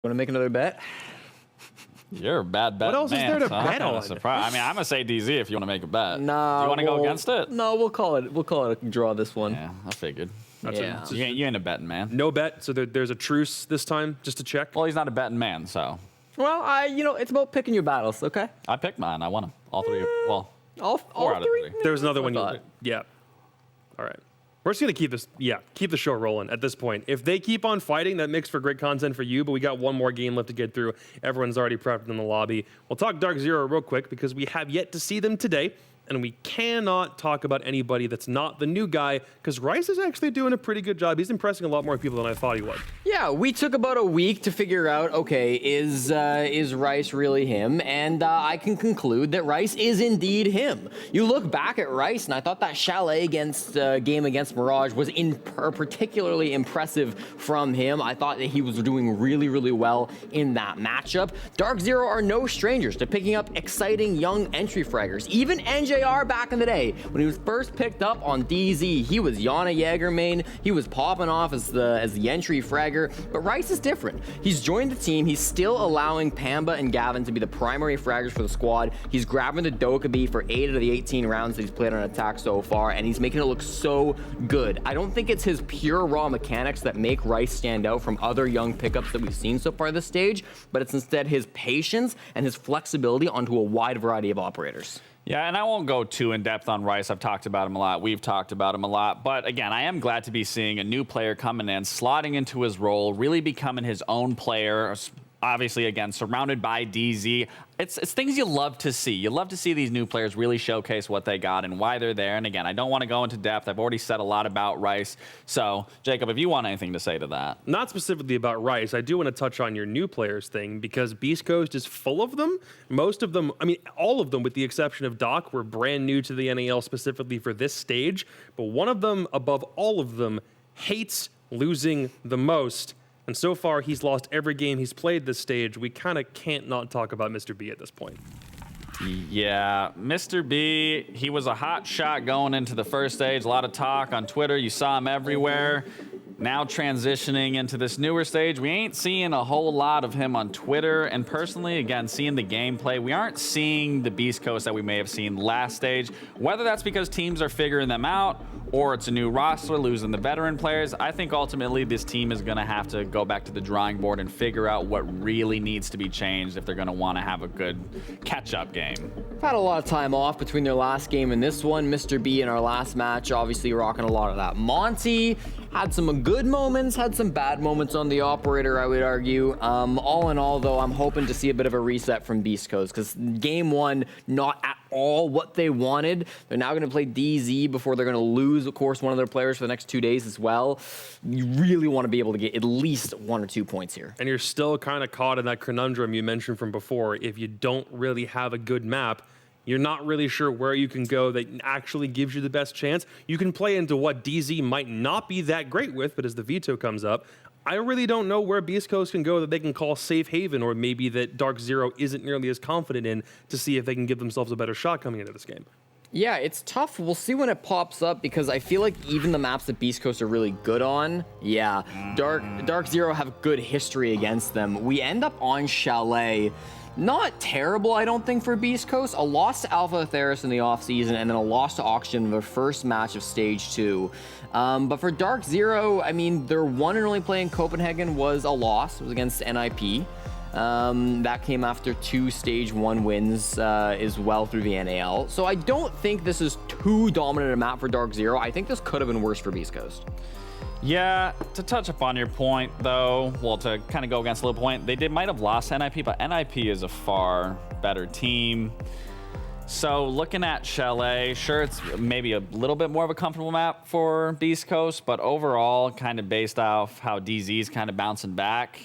Want to make another bet? You're a bad bet. What else man, is there to so I'm bet kinda on? surprised. I mean, I'm gonna say DZ if you want to make a bet. Nah. Do you want to go against it? No, we'll call it. We'll call it a draw this one. Yeah, I figured. Yeah. You ain't a betting man. No bet, so there's a truce this time, just to check. Well, he's not a betting man, so Well, it's about picking your battles, okay? I picked mine. I won them. All three. Well, All Four out of three. three. There was another I one. thought. Yeah. All right. We're just gonna keep the show rolling at this point. If they keep on fighting, that makes for great content for you. But we got one more game left to get through. Everyone's already prepped in the lobby. We'll talk DarkZero real quick because we have yet to see them today, and we cannot talk about anybody that's not the new guy because Rice is actually doing a pretty good job. He's impressing a lot more people than I thought he would. Yeah, we took about a week to figure out, okay, is Rice really him? And I can conclude that Rice is indeed him. You look back at Rice, and I thought that Chalet game against Mirage was particularly impressive from him. I thought that he was doing really, really well in that matchup. DarkZero are no strangers to picking up exciting young entry fraggers. Even NJR back in the day, when he was first picked up on DZ, he was Yana Jaegermain. He was popping off as the entry fragger. But Rice is different. He's joined the team. He's still allowing Pamba and Gavin to be the primary fraggers for the squad. He's grabbing the Dokkaebi for 8 out of the 18 rounds that he's played on attack so far, and he's making it look so good. I don't think it's his pure raw mechanics that make Rice stand out from other young pickups that we've seen so far this stage, but it's instead his patience and his flexibility onto a wide variety of operators. yeah, and I won't go too in depth on Rice. I've talked about him a lot. We've talked about him a lot. But again, I am glad to be seeing a new player coming in, slotting into his role, really becoming his own player. Obviously, again, surrounded by DZ. It's things you love to see. You love to see these new players really showcase what they got and why they're there. And again, I don't want to go into depth. I've already said a lot about Rice. So, Jacob, if you want anything to say to that. Not specifically about Rice. I do want to touch on your new players thing because Beastcoast is full of them. Most of them, I mean, all of them with the exception of Doc, were brand new to the NAL specifically for this stage. But one of them, above all of them, hates losing the most. And so far, he's lost every game he's played this stage. We kind of can't not talk about Mr. B at this point. Yeah, Mr. B, he was a hot shot going into the first stage. A lot of talk on Twitter. You saw him everywhere. Now transitioning into this newer stage, we ain't seeing a whole lot of him on Twitter. And personally, again, seeing the gameplay, we aren't seeing the Beastcoast that we may have seen last stage. Whether that's because teams are figuring them out or it's a new roster losing the veteran players, I think ultimately this team is going to have to go back to the drawing board and figure out what really needs to be changed if they're going to want to have a good catch-up game. Had a lot of time off between their last game and this one. Mr. B in our last match, obviously rocking a lot of that. Monty had some good moments, had some bad moments on the operator, I would argue. All in all, though, I'm hoping to see a bit of a reset from Beastcoast because game one, not at all what they wanted. They're now going to play DZ before they're going to lose, of course, one of their players for the next 2 days as well. You really want to be able to get at least 1 or 2 points here. And you're still kind of caught in that conundrum you mentioned from before. If you don't really have a good map, you're not really sure where you can go that actually gives you the best chance. You can play into what DZ might not be that great with, but as the veto comes up, I really don't know where Beastcoast can go that they can call safe haven, or maybe that DarkZero isn't nearly as confident in to see if they can give themselves a better shot coming into this game. Yeah, it's tough. We'll see when it pops up because I feel like even the maps that Beastcoast are really good on, DarkZero have good history against them. We end up on Chalet. Not terrible, I don't think, for Beastcoast. A loss to Alpha Theris in the offseason, and then a loss to Oxygen in the first match of Stage 2. But for DarkZero, I mean, their one and only play in Copenhagen was a loss. It was against NIP. That came after 2 Stage 1 wins as well through the NAL. So I don't think this is too dominant a map for DarkZero. I think this could have been worse for Beastcoast. Yeah, to touch upon your point, though, well, to kind of go against a little point, they might have lost NIP, but NIP is a far better team. So looking at Chalet, sure, it's maybe a little bit more of a comfortable map for Beastcoast, but overall, kind of based off how DZ's kind of bouncing back,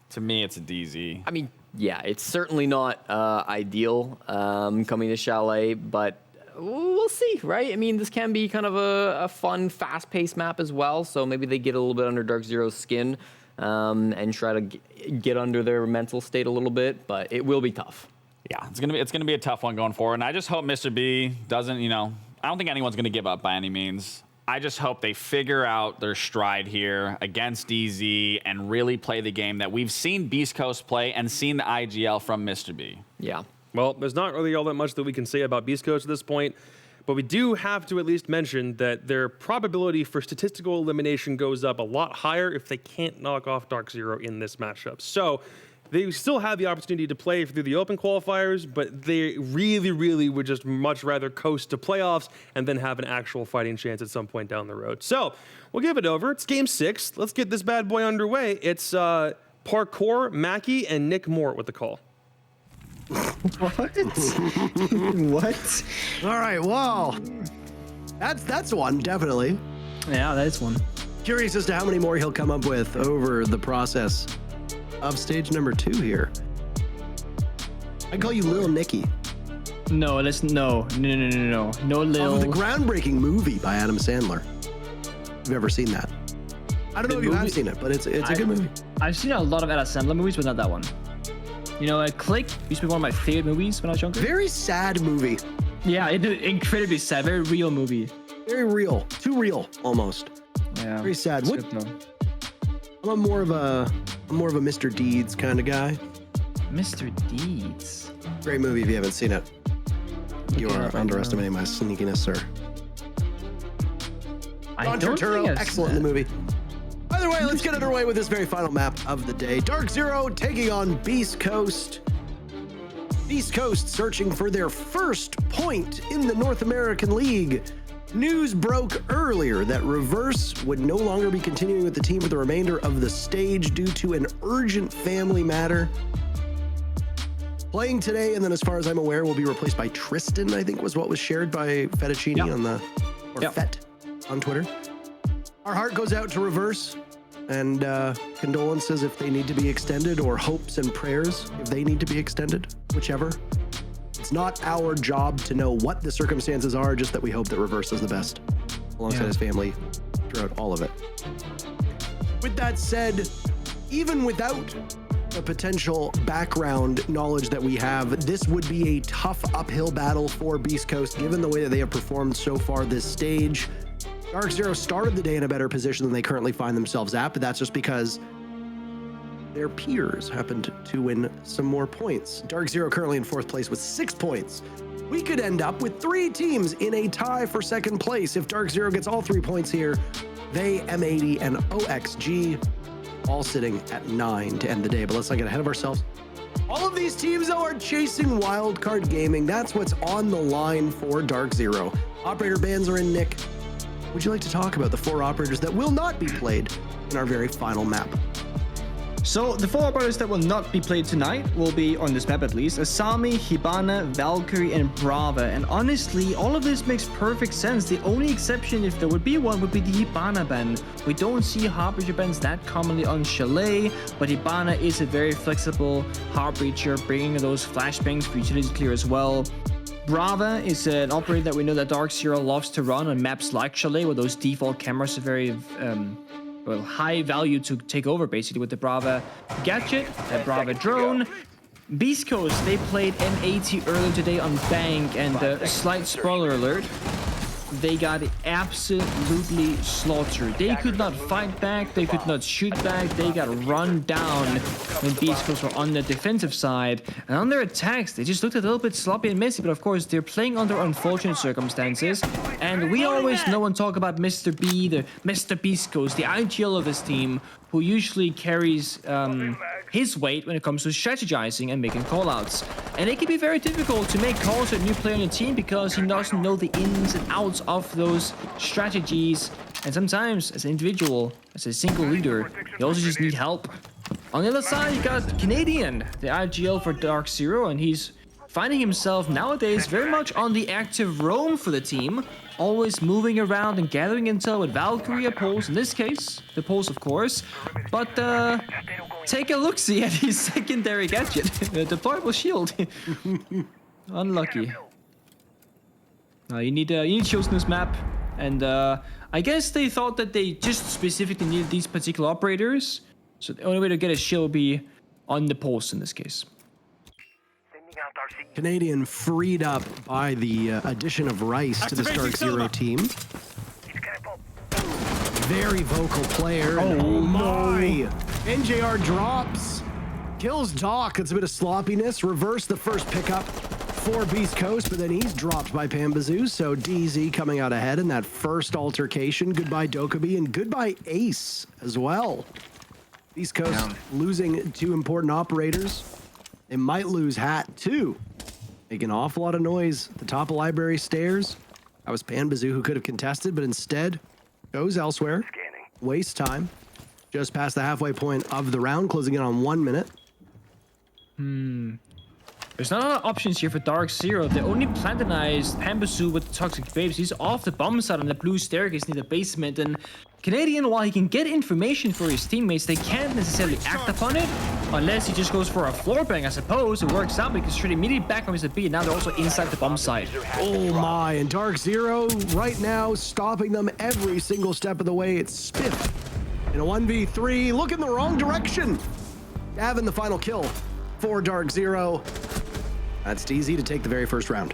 to me, it's a DZ. I mean, yeah, it's certainly not ideal coming to Chalet, but we'll see, right? I mean, this can be kind of a fun, fast-paced map as well, so maybe they get a little bit under DarkZero's skin and try to get under their mental state a little bit, but it will be tough. Yeah, it's gonna be a tough one going forward, and I just hope Mr. B doesn't, I don't think anyone's gonna give up by any means. I just hope they figure out their stride here against DZ and really play the game that we've seen Beastcoast play and seen the IGL from Mr. B. Yeah. Well, there's not really all that much that we can say about Beastcoast at this point, but we do have to at least mention that their probability for statistical elimination goes up a lot higher if they can't knock off DarkZero in this matchup. So they still have the opportunity to play through the open qualifiers, but they really, really would just much rather coast to playoffs and then have an actual fighting chance at some point down the road. So we'll give it over. It's game 6. Let's get this bad boy underway. It's Parkour, Mackie, and Nick Mort with the call. What? What? All right, well, that's one, definitely. Yeah, that is one. Curious as to how many more he'll come up with over the process of stage number 2 here. I call you Lil Nicky. No, listen, no, no, Lil. Of the groundbreaking movie by Adam Sandler. You've ever seen that? I don't know if you have seen it, but it's a good movie. I've seen a lot of Adam Sandler movies, but not that one. You know, Click used to be one of my favorite movies when I was younger. Very sad movie. Yeah, incredibly sad, very real movie. Very real. Too real, almost. Yeah. Very sad. That's What? good, though. I'm more of a Mr. Deeds kind of guy. Mr. Deeds. Great movie if you haven't seen it. You Okay, are underestimating my sneakiness, sir. I Don don't Turturro, think I've excellent in the movie. Either way, let's get underway with this very final map of the day. DarkZero taking on Beastcoast. Beastcoast searching for their first point in the North American League. News broke earlier that Reverse would no longer be continuing with the team for the remainder of the stage due to an urgent family matter. Playing today, and then as far as I'm aware, will be replaced by Tristan, I think was what was shared by Fettuccini on the, or Fet on Twitter. Our heart goes out to Reverse, and condolences if they need to be extended, or hopes and prayers if they need to be extended, whichever. It's not our job to know what the circumstances are, just that we hope that Reverse is the best alongside his family throughout all of it. With that said, even without the potential background knowledge that we have, this would be a tough uphill battle for Beastcoast, given the way that they have performed so far this stage. DarkZero started the day in a better position than they currently find themselves at, but that's just because their peers happened to win some more points. DarkZero currently in 4th place with 6 points. We could end up with 3 teams in a tie for 2nd place. If DarkZero gets all 3 points here, they, M80, and OXG all sitting at 9 to end the day. But let's not get ahead of ourselves. All of these teams, though, are chasing wildcard gaming. That's what's on the line for DarkZero. Operator bans are in, Nick. Would you like to talk about the 4 operators that will not be played in our very final map? So the 4 operators that will not be played tonight will be, on this map at least, Asami, Hibana, Valkyrie, and Brava. And honestly, all of this makes perfect sense. The only exception, if there would be one, would be the Hibana ban. We don't see Harbinger bans that commonly on Chalet, but Hibana is a very flexible Harbinger, bringing those flashbangs for utility clear as well. Brava is an operator that we know that DarkZero loves to run on maps like Chalet, where those default cameras are very high value to take over, basically, with the Brava gadget, the Brava drone. Beastcoast, they played M80 earlier today on Bank, and slight spoiler alert, they got absolutely slaughtered. They could not fight back, they could not shoot back, they got run down when Beastcoast were on the defensive side. And on their attacks, they just looked a little bit sloppy and messy, but of course, they're playing under unfortunate circumstances. And we always know and talk about Mr. B, the Mr. Beastcoast, the IGL of this team, who usually carries his weight when it comes to strategizing and making callouts. And it can be very difficult to make calls to a new player on your team because he doesn't know the ins and outs of those strategies. And sometimes, as an individual, as a single leader, you also just need help. On the other side, you got Canadian, the IGL for DarkZero, and he's finding himself nowadays very much on the active roam for the team, always moving around and gathering intel with Valkyrie pulse, in this case, the pulse of course. But take a look-see at his secondary gadget, the deployable shield. Unlucky. You need shields in this map, and I guess they thought that they just specifically needed these particular operators, so the only way to get a shield would be on the pulse in this case. Canadian freed up by the addition of Rice to this DarkZero team. very vocal player. Oh my! NJR drops, kills Doc. It's a bit of sloppiness. Reverse the first pickup for Beastcoast, but then he's dropped by Pambazoo. So DZ coming out ahead in that first altercation. Goodbye Dokkaebi and goodbye Ace as well. Beastcoast losing 2 important operators. They might lose Hat too. Making an awful lot of noise at the top of library stairs. That was Pambazoo who could have contested, but instead goes elsewhere. Wastes time. Just past the halfway point of the round, closing in on 1 minute. There's not a lot of options here for DarkZero. They only plantonized Pambazoo with the Toxic Babes. He's off the bomb side on the blue staircase near the basement. And Canadian, while he can get information for his teammates, they can't necessarily act upon it unless he just goes for a floor bang, I suppose. It works out because straight immediately back on Mr. B, and now they're also inside the bomb site. Oh my, and DarkZero right now stopping them every single step of the way. It's Spiff in a 1v3. Look in the wrong direction. Gavin, the final kill for DarkZero. That's DZ to take the very first round.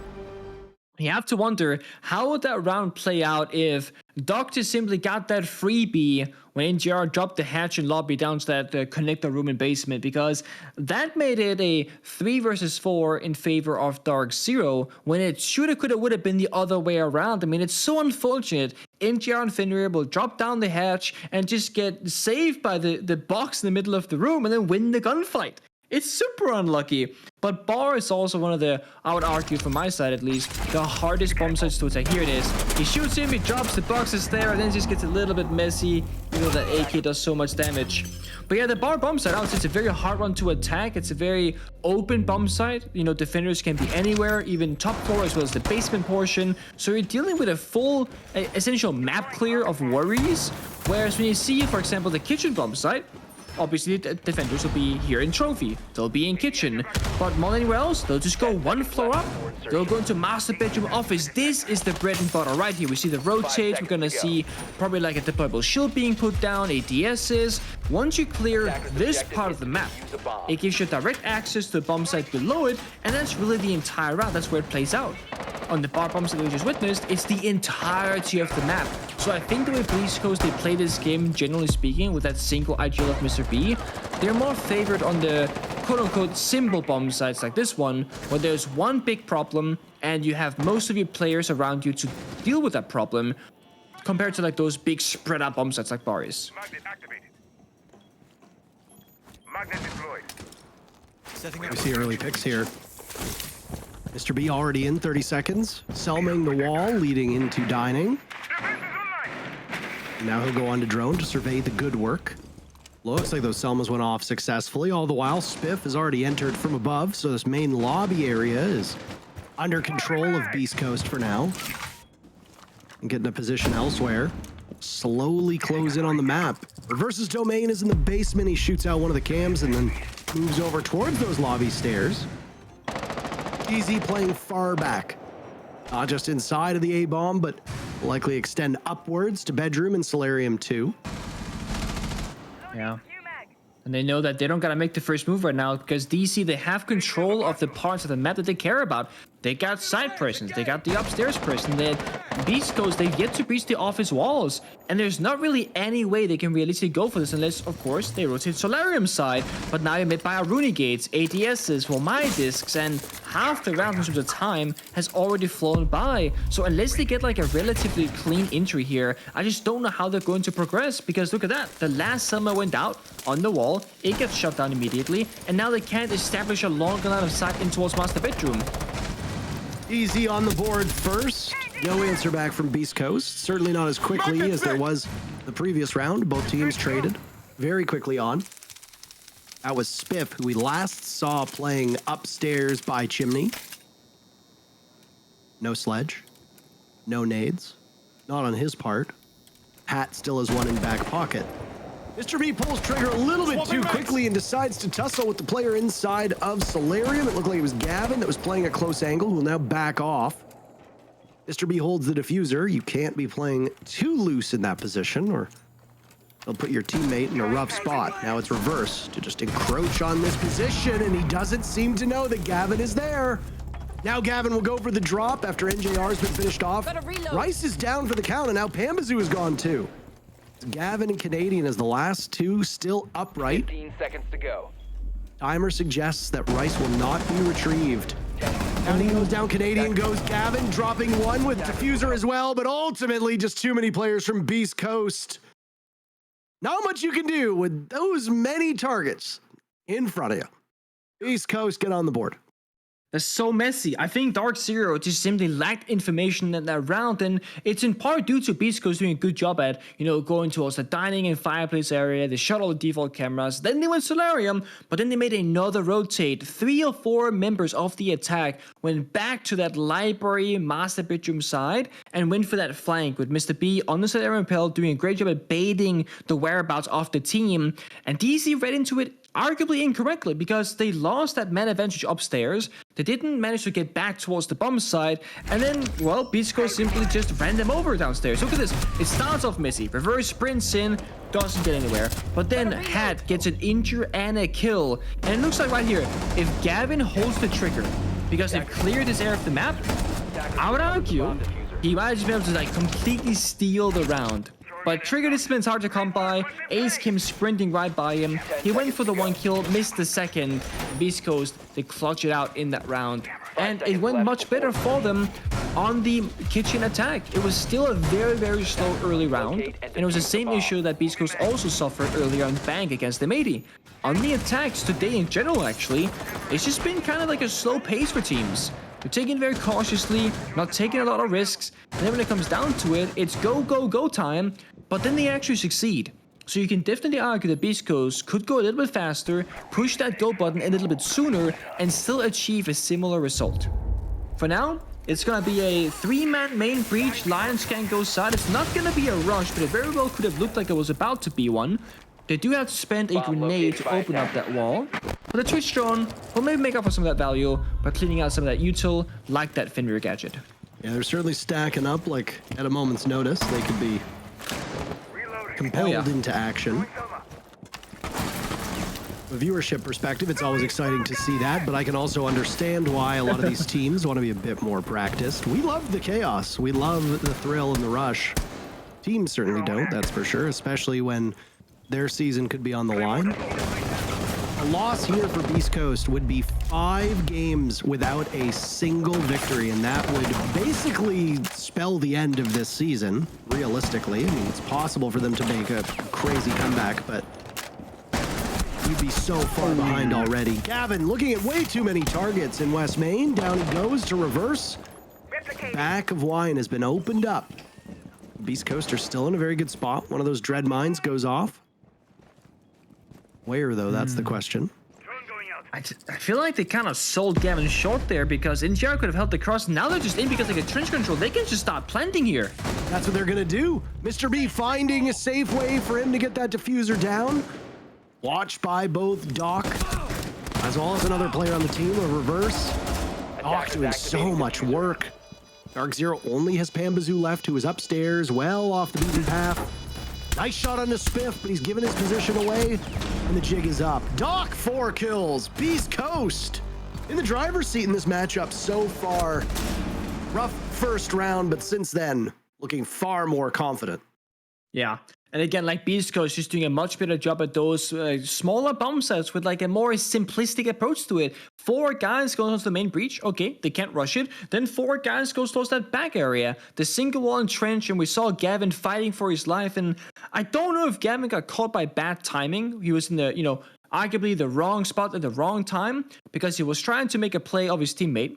You have to wonder, how would that round play out if Doctor simply got that freebie when NGR dropped the hatch and lobby down to that connector room and basement? Because that made it a 3 versus 4 in favor of DarkZero when it shoulda, coulda, woulda been the other way around. I mean, it's so unfortunate. NGR and Fenrir will drop down the hatch and just get saved by the box in the middle of the room and then win the gunfight. It's super unlucky, but Bar is also one of the, I would argue from my side at least, the hardest bomb sites to attack. Here it is. He shoots him, he drops, the box is there, and then it just gets a little bit messy. You know that AK does so much damage. But yeah, the Bar bomb site, I would say it's a very hard one to attack. It's a very open bomb site. You know, defenders can be anywhere, even top floor as well as the basement portion. So you're dealing with a full, essential map clear of worries. Whereas when you see, for example, the kitchen bomb site, obviously, the defenders will be here in Trophy. They'll be in Kitchen. But more than anywhere else, they'll just go 1 floor up. They'll go into Master Bedroom Office. This is the bread and butter right here. We see the rotates. We're going to see probably like a deployable shield being put down, ADSs. Once you clear this part of the map, it gives you direct access to the bomb site below it. And that's really the entire route. That's where it plays out. On the bar bombs that we just witnessed, it's the entirety of the map. So I think the way Beastcoast, they play this game, generally speaking, with that single IGL of Mr. B, they're more favored on the quote-unquote simple bomb sites like this one, where there's one big problem and you have most of your players around you to deal with that problem, compared to like those big spread out bomb sites like Bar is. Magnet activated. Magnet deployed. We see early picks here. Mr. B already in 30 seconds. Selming the wall, leading into dining. Now he'll go on to drone to survey the good work. Looks like those Selmas went off successfully. All the while, Spiff has already entered from above, so this main lobby area is under control of Beastcoast for now. And getting a position elsewhere. Slowly close in on the map. Reverse's domain is in the basement. He shoots out one of the cams and then moves over towards those lobby stairs. DZ playing far back. Not just inside of the A-bomb, but likely extend upwards to bedroom and Solarium 2. Yeah. And they know that they don't gotta make the first move right now because DC, they have control of the parts of the map that they care about. They got side persons, they got the upstairs person, they Beastcoast, they've yet to breach the office walls. And there's not really any way they can realistically go for this unless, of course, they rotate Solarium side. But now you're made by Aruni gates, ADSs, well, my discs, and half the round of the time has already flown by. So unless they get like a relatively clean entry here, I just don't know how they're going to progress because look at that. The last Selma went out on the wall, it gets shut down immediately, and now they can't establish a longer line of sight in towards Master Bedroom. Easy on the board first. No answer back from Beastcoast. Certainly not as quickly as there was the previous round. Both teams traded very quickly on. That was Spiff, who we last saw playing upstairs by Chimney. No sledge. No nades. Not on his part. Pat still has one in back pocket. Mr. B pulls trigger a little bit too quickly and decides to tussle with the player inside of Solarium. It looked like it was Gavin that was playing a close angle, who will now back off. Mr. B holds the diffuser. You can't be playing too loose in that position, or they'll put your teammate in a rough spot. Now it's reverse to just encroach on this position, and he doesn't seem to know that Gavin is there. Now Gavin will go for the drop after NJR's been finished off. Rice is down for the count, and now Pambazoo is gone too. Gavin and Canadian as the last two still upright. 15 seconds to go. Timer suggests that Rice will not be retrieved. Counting goes down, Canadian goes, Gavin dropping one with Diffuser as well, but ultimately just too many players from Beastcoast. Not much you can do with those many targets in front of you. Beastcoast, get on the board. That's so messy. I think DarkZero just simply lacked information in that round, and it's in part due to Beastcoast doing a good job at, going towards the dining and fireplace area. They shut all the default cameras, then they went Solarium, but then they made another rotate. 3 or 4 members of the attack went back to that library master bedroom side and went for that flank with Mr. B on the Solarium Repel doing a great job at baiting the whereabouts of the team, and DC read into it arguably incorrectly because they lost that man advantage upstairs. They didn't manage to get back towards the bomb side, and then, well, Beastcoast simply just ran them over downstairs. Look at this. It starts off messy. Reverse sprints in, doesn't get anywhere. But then Hat gets an injure and a kill. And it looks like right here, if Gavin holds the trigger, because they've cleared this area of the map, I would argue he might just be able to like completely steal the round. But trigger discipline's hard to come by. Ace came sprinting right by him. He went for the 1 kill, missed the second. Beastcoast, they clutch it out in that round. And it went much better for them on the kitchen attack. It was still a very, very slow early round. And it was the same issue that Beastcoast also suffered earlier on Bank against the Matey. On the attacks today in general, actually, it's just been kind of like a slow pace for teams. They're taking it very cautiously, not taking a lot of risks. And then when it comes down to it, it's go, go, go time. But then they actually succeed. So you can definitely argue that Beastcoast could go a little bit faster, push that go button a little bit sooner, and still achieve a similar result. For now, it's going to be a 3-man main breach. Lions can go side. It's not going to be a rush, but it very well could have looked like it was about to be one. They do have to spend a grenade to open up that wall. But the Twitch drone will maybe make up for some of that value by cleaning out some of that util, like that Fenrir gadget. Yeah, they're certainly stacking up, like, at a moment's notice. They could be compelled into action. From a viewership perspective, it's always exciting to see that, but I can also understand why a lot of these teams want to be a bit more practiced. We love the chaos. We love the thrill and the rush. Teams certainly don't, that's for sure, especially when their season could be on the line. A loss here for Beastcoast would be 5 games without a single victory, and that would basically spell the end of this season, realistically. I mean, it's possible for them to make a crazy comeback, but you'd be so far behind already. Gavin looking at way too many targets in West Main. Down he goes to reverse. Back of wine has been opened up. Beastcoast are still in a very good spot. One of those dread mines goes off. Where, though? That's the question. I feel like they kind of sold Gavin short there because NGR could have held the cross. Now they're just in because they get trench control. They can just stop planting here. That's what they're going to do. Mr. B finding a safe way for him to get that diffuser down. Watched by both Doc as well as another player on the team, a reverse. Doc doing so much work. DarkZero only has Pambazoo left, who is upstairs, well off the beaten path. Nice shot on the spiff, but he's given his position away, and the jig is up. Doc, 4 kills. Beastcoast in the driver's seat in this matchup so far. Rough first round, but since then, looking far more confident. Yeah. And again, like Beastcoast just doing a much better job at those smaller bomb sets with like a more simplistic approach to it. 4 guys going towards the main breach. Okay, they can't rush it. Then 4 guys goes towards that back area. The single wall and trench, and we saw Gavin fighting for his life. And I don't know if Gavin got caught by bad timing. He was in the, arguably the wrong spot at the wrong time because he was trying to make a play of his teammate.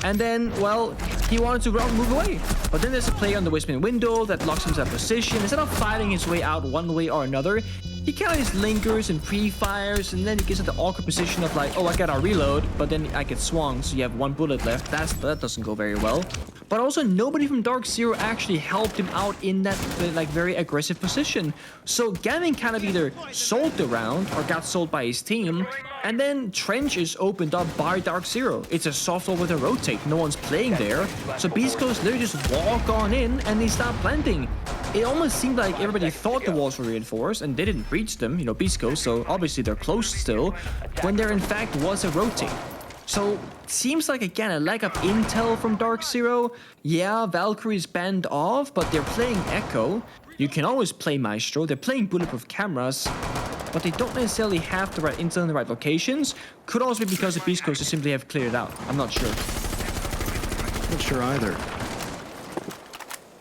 And then, well, he wanted to move away. But then there's a play on the Westman window that locks him in that position. Instead of fighting his way out one way or another, he kind of just lingers and pre-fires, and then he gets at the awkward position of like, oh, I gotta reload, but then I get swung, so you have 1 bullet left. That doesn't go very well. But also, nobody from DarkZero actually helped him out in that like very aggressive position. So Gavin kind of either sold the round or got sold by his team. And then Trench is opened up by DarkZero. It's a soft wall with a rotate. No one's playing there. So Beastcoast literally just walk on in and they start planting. It almost seemed like everybody thought the walls were reinforced and they didn't breach them, Beastcoast, so obviously they're close still, when there in fact was a rotate. So, seems like, again, a lack of intel from DarkZero. Yeah, Valkyrie's banned off, but they're playing Echo. You can always play Maestro. They're playing bulletproof cameras, but they don't necessarily have the right intel in the right locations. Could also be because the Beastcoast simply have cleared it out. I'm not sure. Not sure either.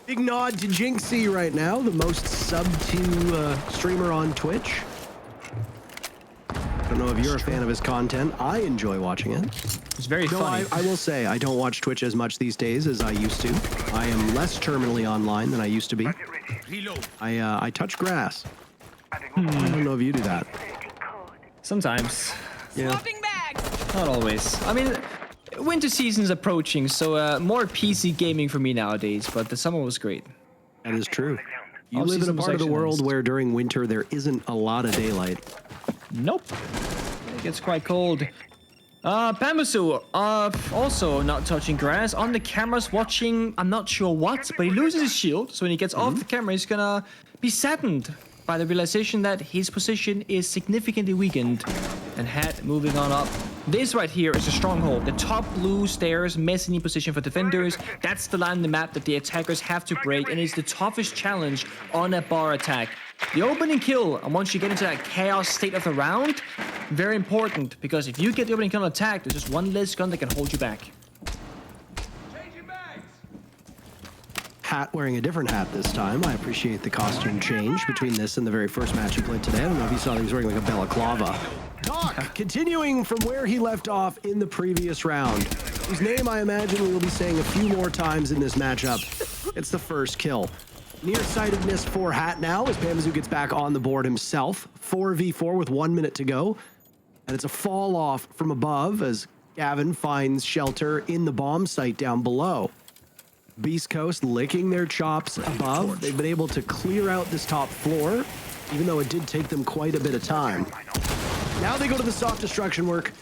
Big nod to Jinxie right now, the most subbed to streamer on Twitch. I don't know if you're a fan of his content. I enjoy watching it. It's very funny. I will say I don't watch Twitch as much these days as I used to. I am less terminally online than I used to be. I touch grass. I don't know if you do that. Sometimes. Yeah. Swapping bags. Not always. I mean, winter season's approaching, so more PC gaming for me nowadays, but the summer was great. That is true. You All live in a season was part of the actually world nice. where during winter there isn't a lot of daylight. Nope. It gets quite cold. Pambasu, also not touching grass. On the cameras watching, I'm not sure what, but he loses his shield. So when he gets off the camera, he's gonna be saddened by the realization that his position is significantly weakened. And Hat moving on up. This right here is a stronghold. The top blue stairs, mezzanine position for defenders. That's the line in the map that the attackers have to break, and it's the toughest challenge on a bar attack. The opening kill, and once you get into that chaos state of the round, very important, because if you get the opening kill on attack, there's just one less gun that can hold you back. Hat wearing a different hat this time. I appreciate the costume change between this and the very first match he played today. I don't know if you saw that he was wearing like a balaclava. Doc, continuing from where he left off in the previous round, whose name I imagine we will be saying a few more times in this matchup. It's the first kill. Nearsightedness for Hat now as Pambazu gets back on the board himself. 4v4 with 1 minute to go. And it's a fall off from above as Gavin finds shelter in the bomb site down below. Beastcoast licking their chops above. They've been able to clear out this top floor, even though it did take them quite a bit of time. Now they go to the soft destruction work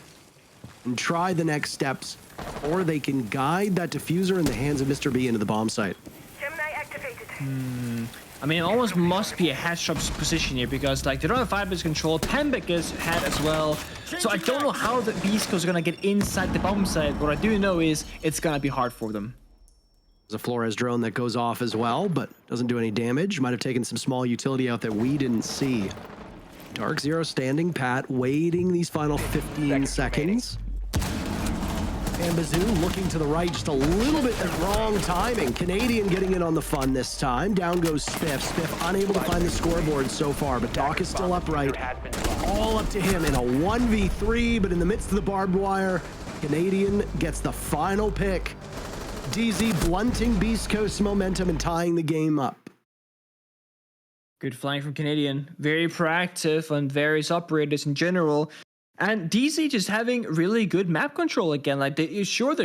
and try the next steps, or they can guide that diffuser in the hands of Mr. B into the bomb site. Gemini activated. I mean, it almost must be a Hatshop's position here because, like, they don't have fire-based control. Pembek is Hat as well. So I don't know how the Beastcoast are gonna get inside the bomb site. What I do know is it's gonna be hard for them. There's a Flores drone that goes off as well, but doesn't do any damage. Might have taken some small utility out that we didn't see. DarkZero standing pat, waiting these final 15 seconds. Pambazu looking to the right, just a little bit of wrong timing. Canadian getting in on the fun this time. Down goes Spiff. Spiff unable to find the scoreboard so far, but Doc is still upright. All up to him in a 1v3, but in the midst of the barbed wire, Canadian gets the final pick. DZ blunting Beastcoast's momentum and tying the game up. Good flying from Canadian. Very proactive on various operators in general. And DZ just having really good map control again. Like, they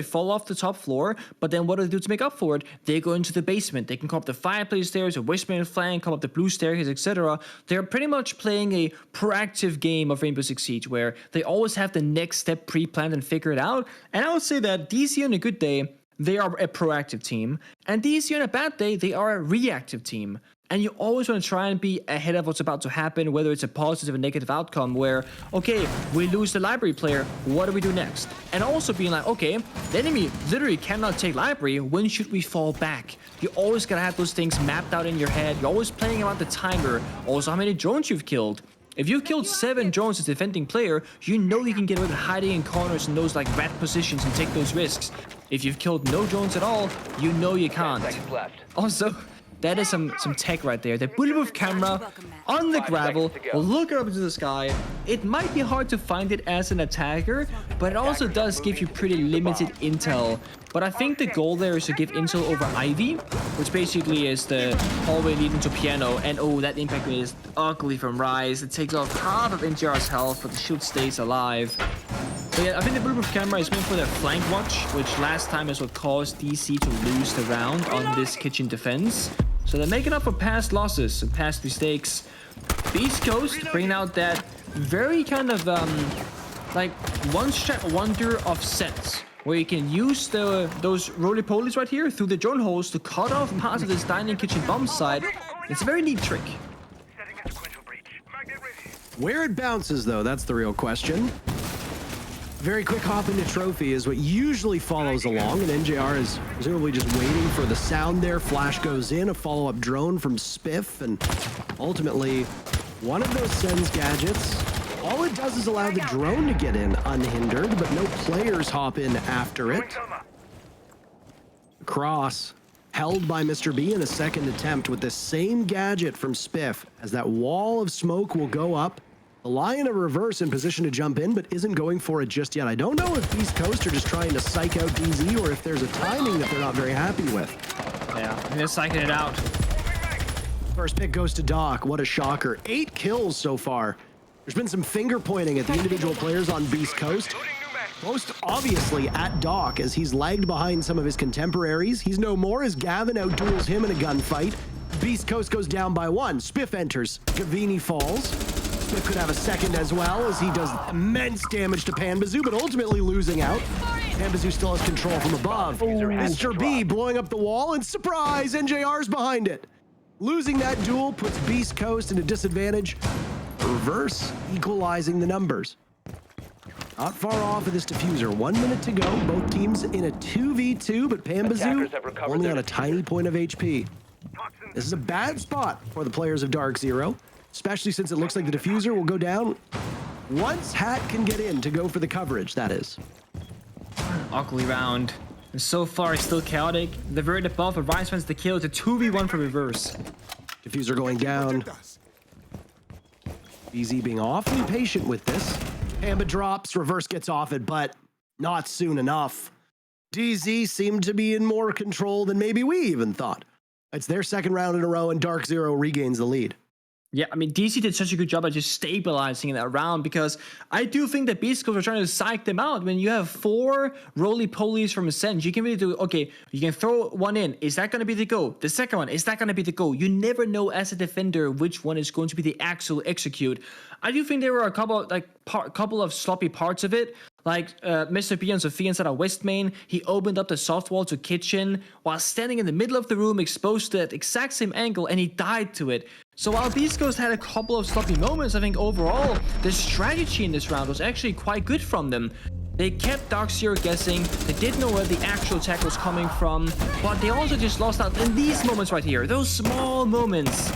fall off the top floor, but then what do they do to make up for it? They go into the basement. They can come up the fireplace stairs, a Westman flank, come up the blue staircase, etc. They're pretty much playing a proactive game of Rainbow Six Siege where they always have the next step pre-planned and figured out. And I would say that DZ on a good day, they are a proactive team, and DZ on a bad day, they are a reactive team. And you always want to try and be ahead of what's about to happen, whether it's a positive or negative outcome where, okay, we lose the library player, what do we do next? And also being like, okay, the enemy literally cannot take library, when should we fall back? You always gotta have those things mapped out in your head. You're always playing around the timer, also how many drones you've killed. If you've killed 7 drones as a defending player, you know you can get away with hiding in corners in those like rat positions and take those risks. If you've killed no drones at all, you know you can't. Also, that is some tech right there. The bulletproof camera on the gravel, look up into the sky. It might be hard to find it as an attacker, but it also does give you pretty limited intel. But I think the goal there is to give intel over Ivy, which basically is the hallway leading to piano. And oh, that impact is ugly from Rise. It takes off half of NTR's health, but the shield stays alive. So yeah, I think the bulletproof camera is meant for the flank watch, which last time is what caused DC to lose the round on this kitchen defense. So they're making up for past losses and past mistakes. Beastcoast bringing out that very kind of like one-shot wonder of sets, where you can use those roly-polies right here through the drone holes to cut off parts of this dining kitchen bomb site. It's a very neat trick. Setting a sequential breach. Magnet ready. Where it bounces, though, that's the real question. Very quick hop into trophy is what usually follows along, and NJR is presumably just waiting for the sound there. Flash goes in, a follow-up drone from Spiff, and ultimately one of those sends gadgets. All it does is allow the drone to get in unhindered, but no players hop in after it. Cross held by Mr. B in a second attempt with the same gadget from Spiff, as that wall of smoke will go up. The Lion of Reverse in position to jump in, but isn't going for it just yet. I don't know if Beastcoast are just trying to psych out DZ or if there's a timing that they're not very happy with. Yeah, they're psyching it out. First pick goes to Doc. What a shocker. 8 kills so far. There's been some finger pointing at the individual players on Beastcoast. Most obviously at Doc, as he's lagged behind some of his contemporaries. He's no more as Gavin outduels him in a gunfight. Beastcoast goes down by 1. Spiff enters. Gavini falls. Spiff could have a second as well, as he does immense damage to Panbazoo, but ultimately losing out. Panbazoo still has control from above. Mr. B blowing up the wall, and surprise, NJR's behind it. Losing that duel puts Beastcoast in a disadvantage. Reverse equalizing the numbers. Not far off of this diffuser. 1 minute to go. Both teams in a 2v2, but Panbazoo only on a tiny point of HP. This is a bad spot for the players of DarkZero, especially since it looks like the diffuser will go down once Hat can get in to go for the coverage, that is. Ugly round. And so far, it's still chaotic. The very above, the Rise wins the kill. It's a 2v1 for Reverse. Diffuser going down. BZ being awfully patient with this. Pamba drops, Reverse gets off it, but not soon enough. DZ seemed to be in more control than maybe we even thought. It's their second round in a row, and DarkZero regains the lead. Yeah, I mean, DC did such a good job at just stabilizing that round, because I do think that Beastcoast are trying to psych them out. When you have 4 roly-polies from Ascend, you can really do, okay, you can throw one in. Is that going to be the go? The second one, is that going to be the go? You never know as a defender which one is going to be the actual execute. I do think there were a couple of sloppy parts of it. Like Mr. B and Sophia inside of West Main, he opened up the soft wall to Kitchen while standing in the middle of the room exposed to that exact same angle, and he died to it. So while Beastcoast had a couple of sloppy moments, I think overall the strategy in this round was actually quite good from them. They kept DarkZero guessing, they didn't know where the actual attack was coming from, but they also just lost out in these moments right here, those small moments.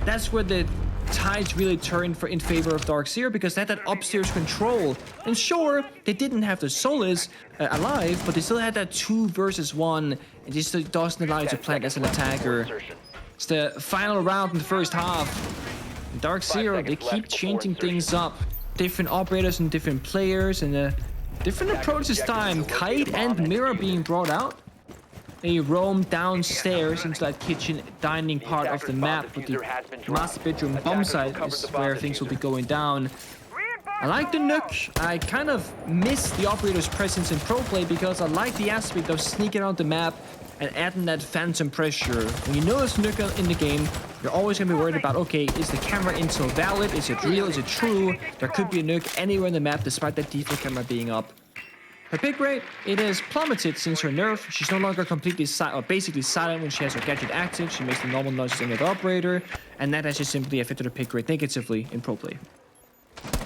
That's where the tides really turned in favor of DarkZero, because they had that upstairs control. And sure, they didn't have the Solace alive, but they still had that 2 versus 1. It just doesn't allow you to plant as an attacker. It's the final round in the first half. DarkZero, they keep changing things up. Different operators and different players, and a different approach this time. Kite and Mirror being brought out. They roam downstairs into that kitchen dining part of the map, with the master bedroom bomb site is where things will be going down. I like the Nuke. I kind of miss the operator's presence in pro play, because I like the aspect of sneaking around the map and adding that phantom pressure. When you know there's Nuke in the game, you're always going to be worried about, okay, is the camera intel valid? Is it real? Is it true? There could be a Nuke anywhere in the map despite that default camera being up. Her pick rate, it has plummeted since her nerf. She's no longer completely basically silent when she has her gadget active. She makes the normal noises in the operator, and that has just simply affected her pick rate negatively in pro play.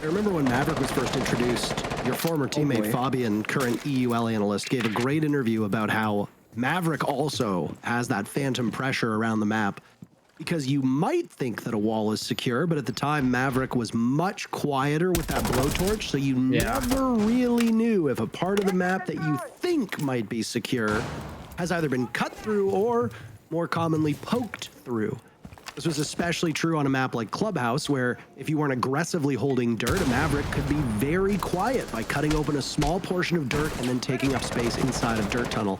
I remember when Maverick was first introduced, your former teammate Fabian, current EUL analyst, gave a great interview about how Maverick also has that phantom pressure around the map, because you might think that a wall is secure, but at the time Maverick was much quieter with that blowtorch, so you never really knew if a part of the map that you think might be secure has either been cut through or, more commonly, poked through. This was especially true on a map like Clubhouse, where if you weren't aggressively holding dirt, a Maverick could be very quiet by cutting open a small portion of dirt and then taking up space inside of Dirt Tunnel.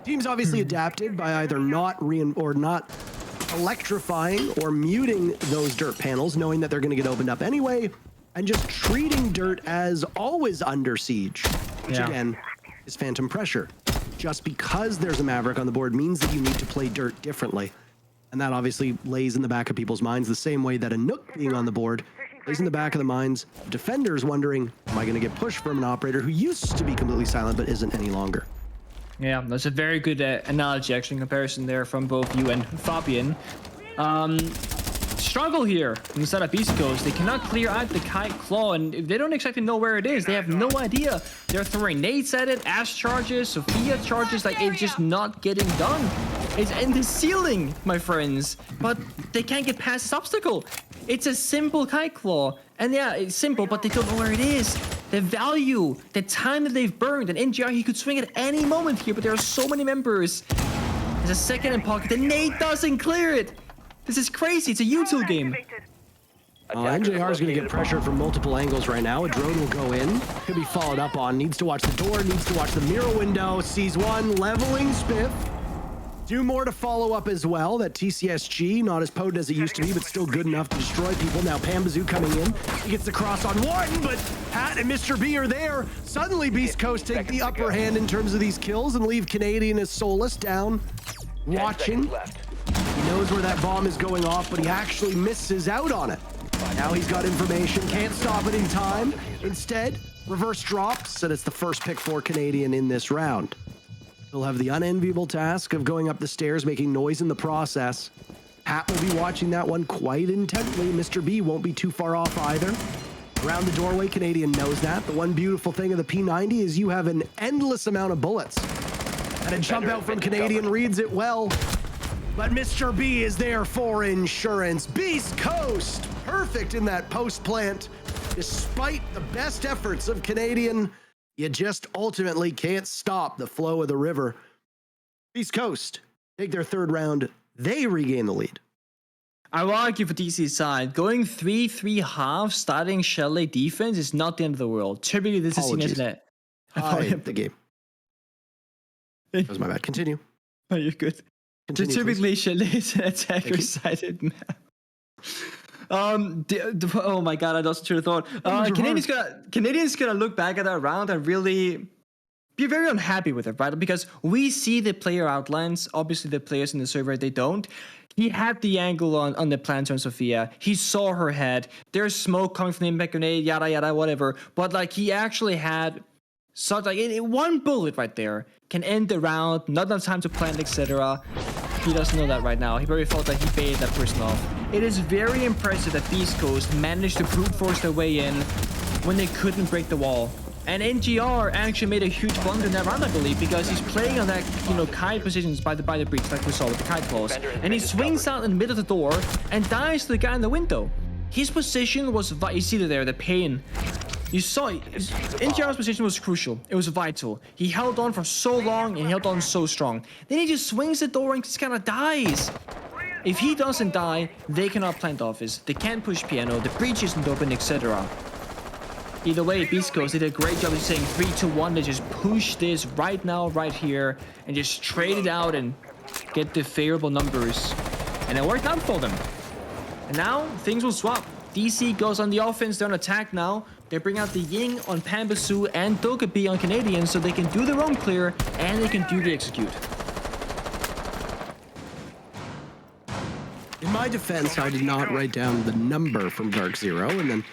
Teams obviously adapted by either not electrifying or muting those dirt panels, knowing that they're going to get opened up anyway, and just treating dirt as always under siege, which again is phantom pressure. Just because there's a Maverick on the board means that you need to play dirt differently. And that obviously lays in the back of people's minds the same way that a Nook being on the board lays in the back of the minds of defenders wondering, am I going to get pushed from an operator who used to be completely silent but isn't any longer? Yeah, that's a very good analogy, actually, in comparison there from both you and Fabian. struggle here inside of Beastcoast. They cannot clear out the Kite Claw, and they don't exactly know where it is. They have no idea. They're throwing nades at it, Ash charges, Sophia charges, like it's just not getting done. It's in the ceiling, my friends, but they can't get past this obstacle. It's a simple Kite Claw, and yeah, it's simple, but they don't know where it is. The value, the time that they've burned, and NGR, he could swing at any moment here, but there are so many members. There's a second in pocket. The nade doesn't clear it. This is crazy. It's a util game. NJR is going to get pressured from multiple angles right now. A drone will go in. Could be followed up on. Needs to watch the door. Needs to watch the mirror window. Sees one. Leveling Spiff. 2 more to follow up as well. That TCSG, not as potent as it used to be, but still good enough to destroy people. Now Pambazoo coming in. He gets the cross on one, but Pat and Mr. B are there. Suddenly Beastcoast take the upper hand in terms of these kills and leave Canadian as soulless down, watching. He knows where that bomb is going off, but he actually misses out on it. Now he's got information, can't stop it in time. Instead, reverse drops, and it's the first pick for Canadian in this round. He'll have the unenviable task of going up the stairs, making noise in the process. Pat will be watching that one quite intently. Mr. B won't be too far off either. Around the doorway, Canadian knows that. The one beautiful thing of the P90 is you have an endless amount of bullets. And a jump out from Canadian reads it well. But Mr. B is there for insurance. Beastcoast, perfect in that post plant. Despite the best efforts of Canadian, you just ultimately can't stop the flow of the river. Beastcoast take their 3rd round. They regain the lead. I will argue for DC's side. Going 3-3 half, starting Chalet defense is not the end of the world. Typically, this is seen as an... The game. That was my bad. Continue. Oh, you're good. Continue, Typically, Chalet is an attacker-sided map. Oh my god, I lost train of thought. Canadians gonna look back at that round and really be very unhappy with it, right? Because we see the player outlines. Obviously, the players in the server, they don't. He had the angle on the plant on Sophia. He saw her head. There's smoke coming from the impact grenade, yada yada, whatever. But like, he actually had such like one bullet right there can end the round. Not enough time to plant, etc. He doesn't know that right now. He probably felt that he baited that person off. It is very impressive that Beastcoast managed to brute force their way in when they couldn't break the wall. And NGR actually made a huge blunder in that round, I believe, because he's playing on that, kite positions by the breach, like we saw with the kite claws. And he swings out in the middle of the door and dies to the guy in the window. His position was, you see there, the pain. You saw NGR's position was crucial. It was vital. He held on for so long and he held on so strong. Then he just swings the door and just kind of dies. If he doesn't die, they cannot plant office. They can't push piano. The breach isn't open, etc. Either way, Beastcoast did a great job of saying 3-2-1. They just push this right now, right here, and just trade it out and get the favorable numbers. And it worked out for them. And now things will swap. DC goes on the offense. They're on attack now. They bring out the Ying on Pambazoo and Dogabi on Canadian, so they can do their own clear and they can do the execute. In my defense, I did not write down the number from DarkZero, and then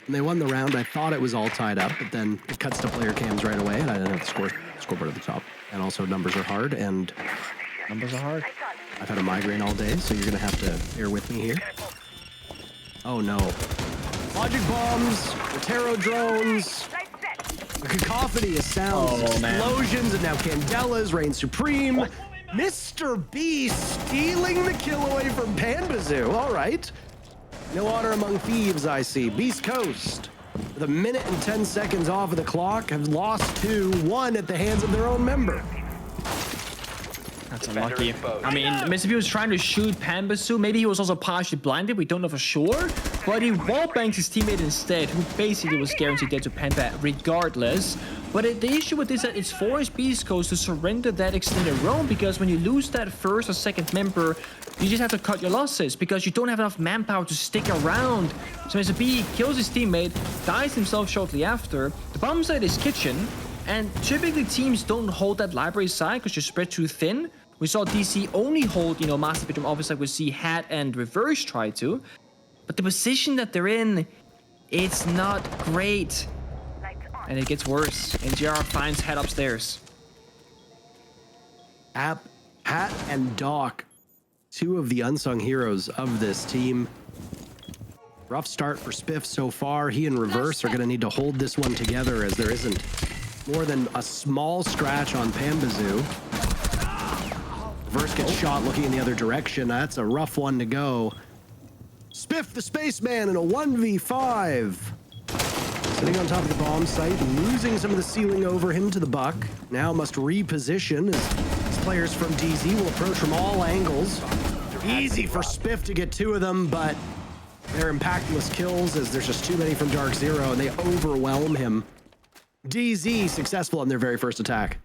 when they won the round, I thought it was all tied up, but then it cuts to player cams right away, and I didn't have the scoreboard at the top. And also, numbers are hard, and Numbers are hard. I've had a migraine all day, so you're gonna have to bear with me here. Oh no. Logic bombs, Rotero drones, a cacophony of sounds, explosions, and now Candelas reign supreme. Mr. B stealing the kill away from Pambazoo. All right. No honor among thieves, I see. Beastcoast, with 1 minute and 10 seconds off of the clock, have lost 2-1 at the hands of their own member. That's unlucky. I mean, Mr. B was trying to shoot Pambazoo. Maybe he was also partially blinded. We don't know for sure. But he wallbangs his teammate instead, who basically was guaranteed dead to Panda regardless. But the issue with this is that it's forced Beastcoast to surrender that extended roam, because when you lose that first or second member, you just have to cut your losses because you don't have enough manpower to stick around. So Mr. B kills his teammate, dies himself shortly after. The bomb site is kitchen, and typically teams don't hold that library side because you're spread too thin. We saw DC only hold, master bedroom office like we see Hat and Reverse try to. But the position that they're in, it's not great. And it gets worse. And JR finds Hat upstairs. Hat and Doc, two of the unsung heroes of this team. Rough start for Spiff so far. He and Reverse are going to need to hold this one together as there isn't more than a small scratch on Pambazoo. Reverse gets shot looking in the other direction. That's a rough one to go. Spiff the Spaceman in a 1v5. Sitting on top of the bomb site, losing some of the ceiling over him to the buck. Now must reposition as players from DZ will approach from all angles. Easy for Spiff to get two of them, but they're impactless kills as there's just too many from DarkZero and they overwhelm him. DZ successful on their very first attack.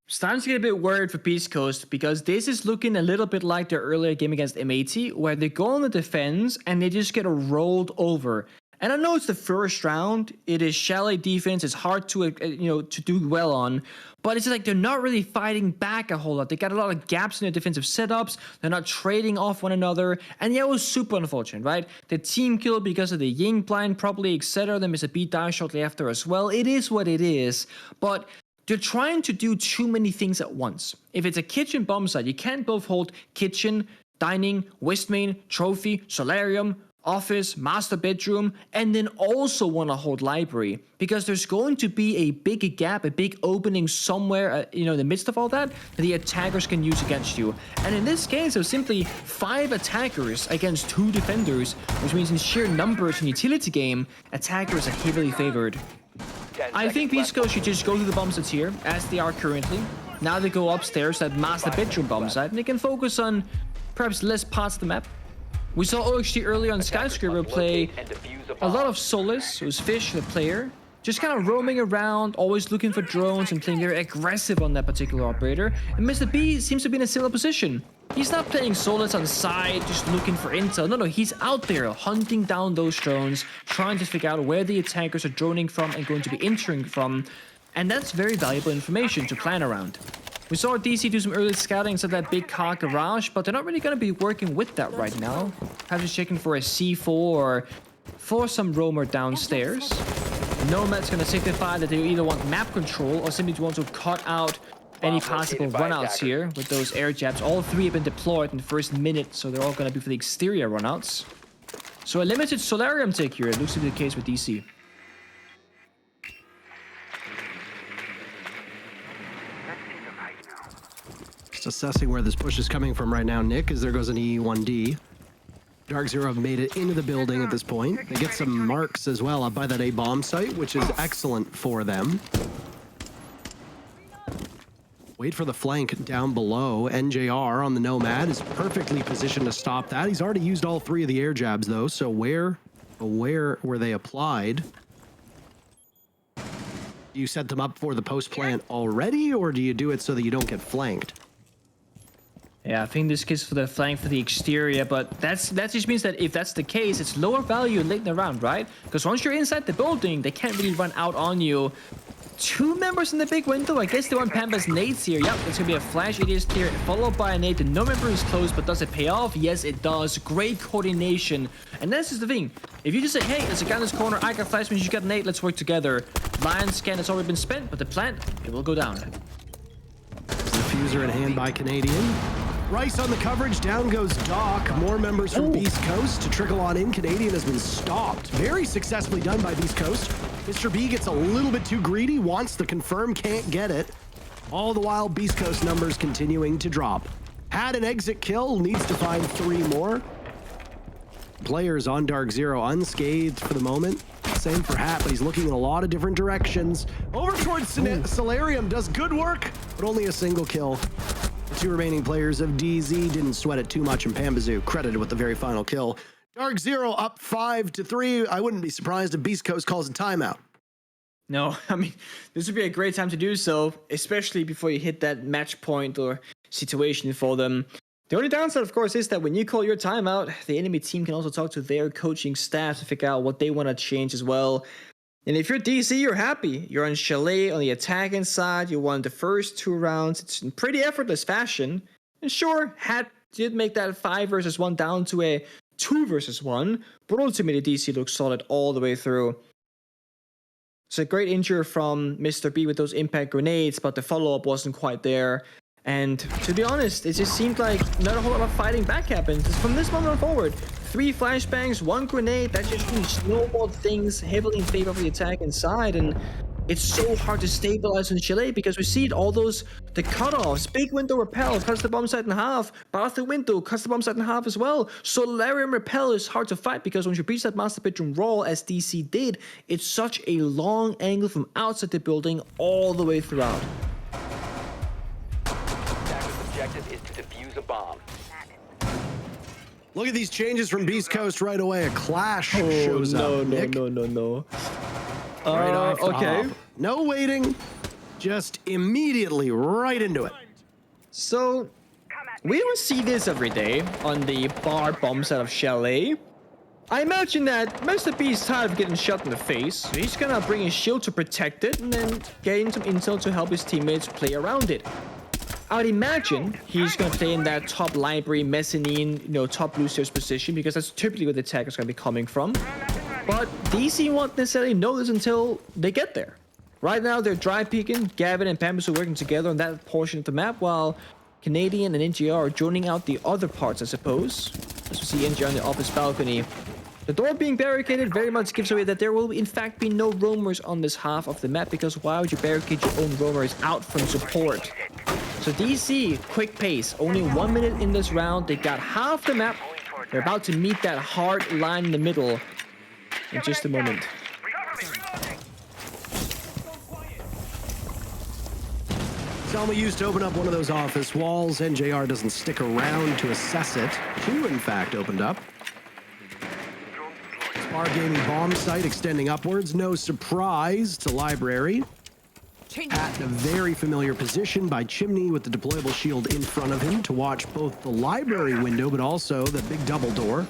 Starting to get a bit worried for Beastcoast because this is looking a little bit like their earlier game against M80 where they go on the defense and they just get rolled over. And I know it's the first round. It is Chalet defense. It's hard to to do well on, but it's like they're not really fighting back a whole lot. They got a lot of gaps in their defensive setups. They're not trading off one another, and yeah, it was super unfortunate, right? The team kill because of the Ying blind, probably etc. Then Mr. B dies shortly after as well. It is what it is, but they're trying to do too many things at once. If it's a kitchen bomb site, you can't both hold kitchen, dining, West main, trophy, solarium, office, master bedroom, and then also want to hold library because there's going to be a big gap, a big opening somewhere, in the midst of all that the attackers can use against you. And in this case, there's simply 5 attackers against 2 defenders, which means in sheer numbers in utility game, attackers are heavily favored. I think Beastcoast should just go to the bomb sites here, as they are currently. Now they go upstairs at master bedroom bomb site, and they can focus on perhaps less parts of the map. We saw OXG earlier on Skyscraper play a lot of Solace, who's Fish, the player, just kind of roaming around, always looking for drones and playing very aggressive on that particular operator. And Mr. B seems to be in a similar position. He's not playing Solace on the side, just looking for intel. No, he's out there hunting down those drones, trying to figure out where the attackers are droning from and going to be entering from. And that's very valuable information to plan around. We saw DC do some early scouting inside that big car garage, but they're not really going to be working with that right now. Perhaps just checking for a C4 or for some roamer downstairs. Nomad's going to signify that they either want map control or simply want to cut out any possible runouts here with those air jabs. All 3 have been deployed in the first minute, so they're all going to be for the exterior runouts. So a limited Solarium take here, it looks to be the case with DC. Just assessing where this push is coming from right now, Nick, as there goes an E1D. DarkZero have made it into the building at this point. They get some marks as well up by that A bomb site, which is excellent for them. Wait for the flank down below. NJR on the Nomad is perfectly positioned to stop that. He's already used all 3 of the air jabs though, so where were they applied? Do you set them up for the post plant already, or do you do it so that you don't get flanked? Yeah, I think this case for the flank for the exterior, but that just means that if that's the case, it's lower value late in the round, right? Because once you're inside the building, they can't really run out on you. 2 members in the big window. I guess they want Pamba's nades here. Yep, it's gonna be a flash. It is clear, followed by a nade. The no member is close, but does it pay off? Yes, it does. Great coordination. And that's just the thing. If you just say, hey, there's a guy in this corner, I got flash, means you got a nade, let's work together. Lion scan has already been spent, but the plant, it will go down. Diffuser in hand by Canadian. Rice on the coverage, down goes Doc. More members from Beastcoast to trickle on in. Canadian has been stopped. Very successfully done by Beastcoast. Mr. B gets a little bit too greedy, wants the confirm, can't get it. All the while, Beastcoast numbers continuing to drop. Had an exit kill, needs to find 3 more. Players on DarkZero unscathed for the moment. Same for Hat, but he's looking in a lot of different directions. Over towards Solarium, does good work, but only a single kill. The 2 remaining players of DZ didn't sweat it too much, and Pambazoo credited with the very final kill. DarkZero up 5-3. I wouldn't be surprised if Beastcoast calls a timeout. No, I mean, this would be a great time to do so, especially before you hit that match point or situation for them. The only downside, of course, is that when you call your timeout, the enemy team can also talk to their coaching staff to figure out what they want to change as well. And if you're DC, you're happy. You're on Chalet on the attacking side. You won the first 2 rounds. It's in pretty effortless fashion. And sure, Hat did make that 5 versus 1 down to a 2 versus 1, but ultimately DC looks solid all the way through. It's a great injury from Mr. B with those impact grenades, but the follow-up wasn't quite there. And to be honest, it just seemed like not a whole lot of fighting back happened. From this moment forward, 3 flashbangs, 1 grenade, that just really snowballed things heavily in favor of the attack inside, and it's so hard to stabilize on Chalet because we see it, all those, the cutoffs, big window repel, cuts the bomb site in half, bathroom window, cuts the bomb site in half as well. Solarium repel is hard to fight because once you breach that master bedroom wall, as DC did, it's such a long angle from outside the building all the way throughout. Attacker's objective is to defuse a bomb. Look at these changes from Beastcoast right away. A clash shows up. Nick. No. Right off the Okay. hop. No waiting, just immediately right into it. So, we don't see this every day on the bar bomb set of Chalet. I imagine that Mr. B is tired of getting shot in the face, so he's gonna bring his shield to protect it and then gain some intel to help his teammates play around it. I would imagine he's gonna play in that top library, mezzanine, top blue stairs position because that's typically where the attack is gonna be coming from. But DC won't necessarily know this until they get there. Right now, they're dry peeking. Gavin and Pampus are working together on that portion of the map, while Canadian and NGR are joining out the other parts, I suppose. As we see NGR on the office balcony. The door being barricaded very much gives away that there will in fact be no roamers on this half of the map, because why would you barricade your own roamers out from support? So DC, quick pace, only 1 minute in this round. They got half the map. They're about to meet that hard line in the middle in just a moment. Selma used to open up one of those office walls. NJR doesn't stick around to assess it. 2, in fact, opened up. Spar Gaming bomb site extending upwards. No surprise to library. Pat in a very familiar position by Chimney with the deployable shield in front of him to watch both the library window but also the big double door.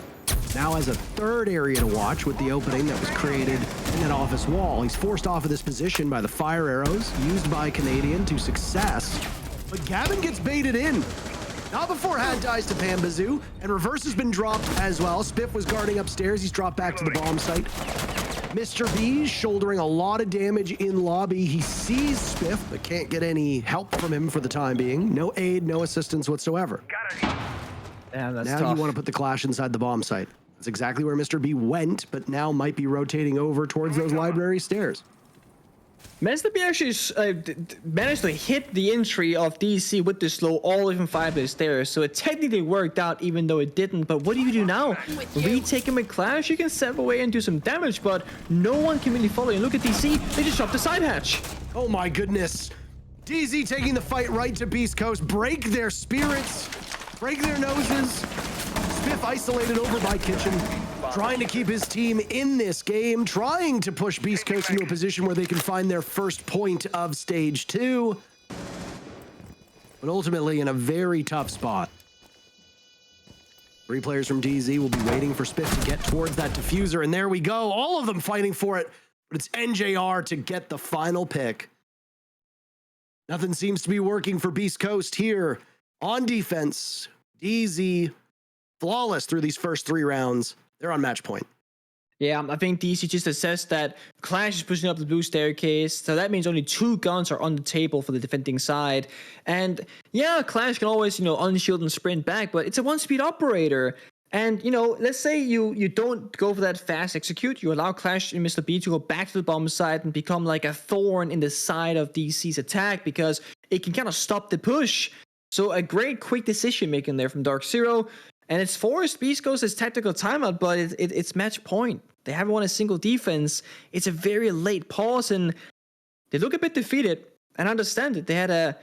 Now has a third area to watch with the opening that was created in that office wall. He's forced off of this position by the fire arrows used by Canadian to success. But Gavin gets baited in. Not before Hat dies to Pambazoo, and reverse has been dropped as well. Spiff was guarding upstairs. He's dropped back to the bomb site. Mr. B shouldering a lot of damage in lobby. He sees Spiff, but can't get any help from him for the time being. No aid, no assistance whatsoever. Damn, that's now tough. you want to put the clash inside the bomb site. That's exactly where Mr. B went, but now might be rotating over towards those library stairs. Mr. B actually managed to hit the entry of DC with the slow all the way from 5 of the stairs, so it technically worked out even though it didn't. But what do you do now? Retake him with Clash? You can step away and do some damage, but no one can really follow you. Look at DC, they just dropped the side hatch. Oh my goodness. DZ taking the fight right to Beastcoast. Break their spirits, break their noses. Spiff isolated over by Kitchen, trying to keep his team in this game, trying to push Beastcoast into a position where they can find their first point of stage 2. But ultimately in a very tough spot. 3 players from DZ will be waiting for Spiff to get towards that diffuser, and there we go. All of them fighting for it, but it's NJR to get the final pick. Nothing seems to be working for Beastcoast here on defense. DZ flawless through these first 3 rounds. They're on match point. Yeah, I think DC just assessed that Clash is pushing up the blue staircase, so that means only 2 guns are on the table for the defending side. And yeah, Clash can always, unshield and sprint back, but it's a 1-speed operator. And, let's say you don't go for that fast execute, you allow Clash and Mr. B to go back to the bomb site and become like a thorn in the side of DC's attack because it can kind of stop the push. So a great quick decision making there from DarkZero. And it's forced Beastcoast's tactical timeout, but it's match point. They haven't won a single defense. It's a very late pause, and they look a bit defeated. And I understand it. They had a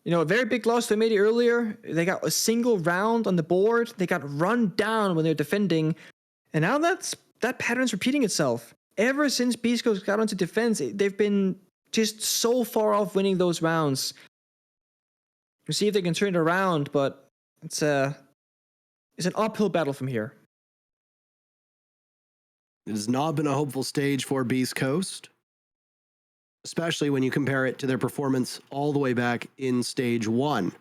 very big loss to Medi earlier. They got a single round on the board. They got run down when they're defending. And now that pattern's repeating itself. Ever since Beastcoast got onto defense, they've been just so far off winning those rounds. We'll see if they can turn it around, but it's an uphill battle from here. It has not been a hopeful stage for Beastcoast, especially when you compare it to their performance all the way back in stage 1.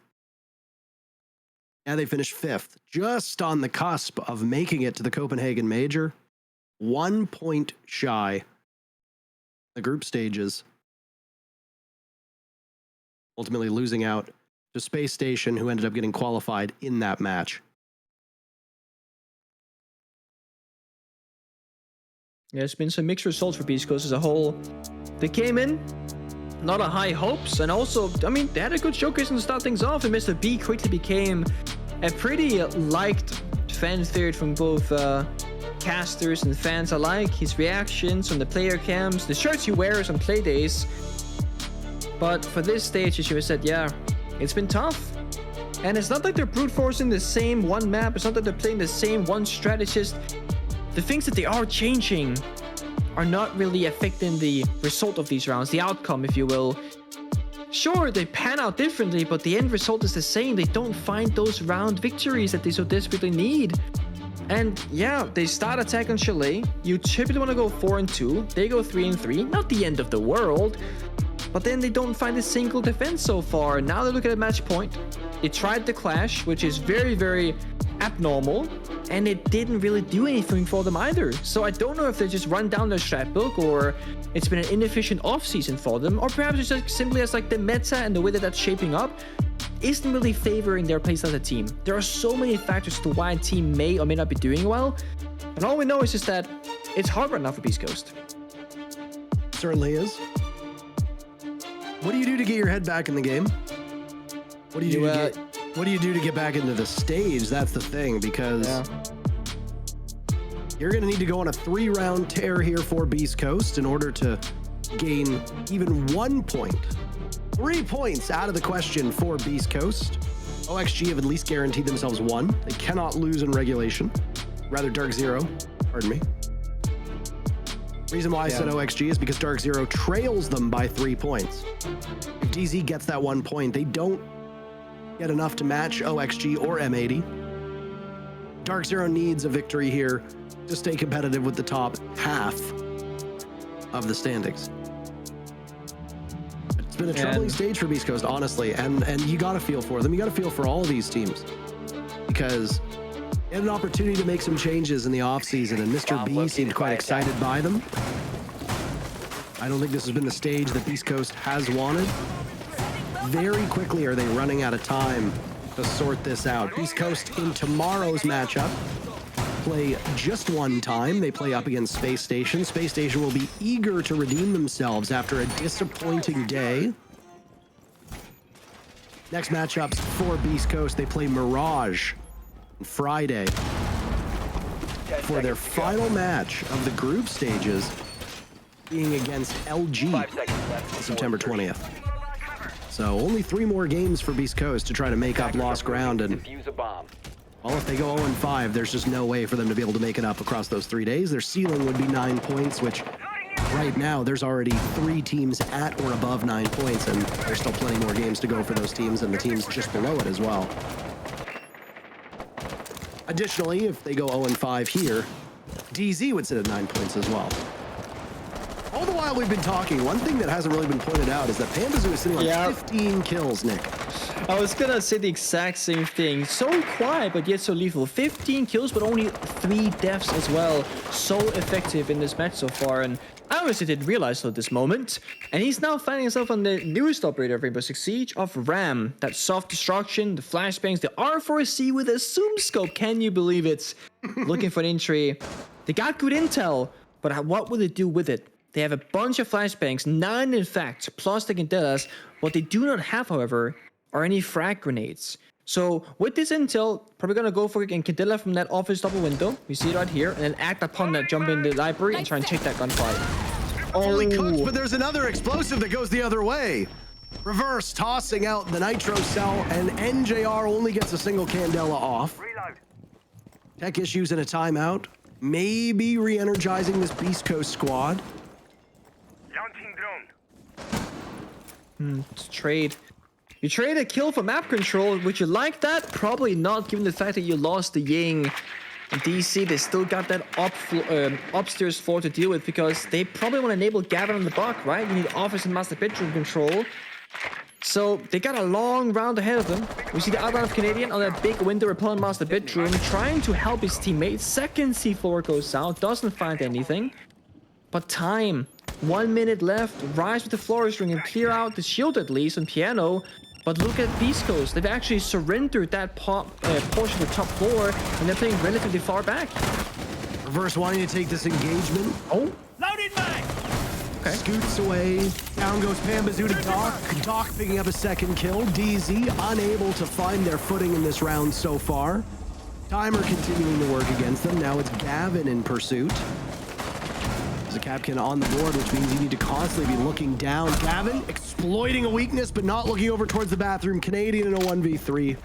Yeah, they finished 5th, just on the cusp of making it to the Copenhagen Major. 1 point shy the group stages. Ultimately losing out to Space Station, who ended up getting qualified in that match. There's been some mixed results for Beastcoast as a whole. They came in, not a high hopes, and also, I mean, they had a good showcase to start things off, and Mr. B quickly became a pretty liked fan favorite from both casters and fans alike. His reactions on the player cams, the shirts he wears on play days. But for this stage, as you said, yeah, it's been tough. And it's not like they're brute forcing the same one map. It's not that they're playing the same one strategist. The things that they are changing are not really affecting the result of these rounds, the outcome, if you will. Sure, they pan out differently, but the end result is the same. They don't find those round victories that they so desperately need. And yeah, they start attack on Chalet. You typically want to go 4-2. They go 3-3. Not the end of the world. But then they don't find a single defense so far. Now they look at a match point. They tried the clash, which is very, very abnormal. And it didn't really do anything for them either. So I don't know if they just run down their strat book, or it's been an inefficient offseason for them, or perhaps it's just simply as like the meta and the way that that's shaping up isn't really favoring their place as a team. There are so many factors to why a team may or may not be doing well. And all we know is just that it's hard right now for Beastcoast. Certainly is. What do you do to get your head back in the game? What do you do to get back into the stage? That's the thing, because you're going to need to go on a 3-round tear here for Beastcoast in order to gain even 1 point. 3 points out of the question for Beastcoast. OXG have at least guaranteed themselves 1. They cannot lose in regulation. Rather, DarkZero, pardon me. Reason why I said OXG is because DarkZero trails them by 3 points. If DZ gets that 1 point, they don't get enough to match OXG or M80. DarkZero needs a victory here to stay competitive with the top half of the standings. It's been a troubling stage for Beastcoast, honestly, and you gotta feel for them. You gotta feel for all of these teams, because they had an opportunity to make some changes in the offseason, and Mr. B seemed quite excited by them. I don't think this has been the stage that Beastcoast has wanted. Very quickly are they running out of time to sort this out. Beastcoast in tomorrow's matchup play just one time. They play up against Space Station. Space Station will be eager to redeem themselves after a disappointing day. Next matchups for Beastcoast, they play Mirage on Friday for their final match of the group stages, being against LG on September 20th. So only 3 more games for Beastcoast to try to make up lost ground, and well, if they go 0-5, there's just no way for them to be able to make it up across those 3 days. Their ceiling would be 9 points, which right now there's already 3 teams at or above 9 points, and there's still plenty more games to go for those teams and the teams just below it as well. Additionally, if they go 0-5 here, DZ would sit at 9 points as well. All the while we've been talking, one thing that hasn't really been pointed out is that Pandazoo is sitting on 15 kills, Nick. I was gonna say the exact same thing. So quiet, but yet so lethal. 15 kills, but only 3 deaths as well. So effective in this match so far, and I honestly didn't realize so at this moment. And he's now finding himself on the newest operator of Rainbow Six Siege of RAM. That soft destruction, the flashbangs, the R4C with a zoom scope. Can you believe it? Looking for an entry. They got good intel, but what will they do with it? They have a bunch of flashbangs, 9 in fact, plus the Candelas. What they do not have, however, are any frag grenades. So with this intel, probably gonna go for a Candela from that office double window. You see it right here, and then act upon that, jump in the library and try and take that gunfight. Only cooked, but there's another explosive that goes the other way. Reverse tossing out the nitro cell, and NJR only gets a single Candela off. Tech issues and a timeout. Maybe re-energizing this Beastcoast squad. Trade. You trade a kill for map control. Would you like that? Probably not, given the fact that you lost the Ying. DC, they still got that upstairs floor to deal with, because they probably want to enable Gavin on the buck, right? You need office and master bedroom control. So they got a long round ahead of them. We see the outline of Canadian on that big window repelling master bedroom, trying to help his teammates. Second C4 goes out, doesn't find anything. But time. 1 minute left. Rise with the flourish ring and clear out the shield at least on Piano. But look at Beastcoast. They've actually surrendered that portion of the top floor, and they're playing relatively far back. Reverse wanting to take this engagement. Oh, Loaded mag! okay. Scoots away. Down goes Pambazoo to Doc. Doc picking up a second kill. DZ unable to find their footing in this round so far. Timer continuing to work against them. Now it's Gavin in pursuit. There's a Capcan on the board, which means you need to constantly be looking down. Gavin exploiting a weakness, but not looking over towards the bathroom. Canadian in a 1v3.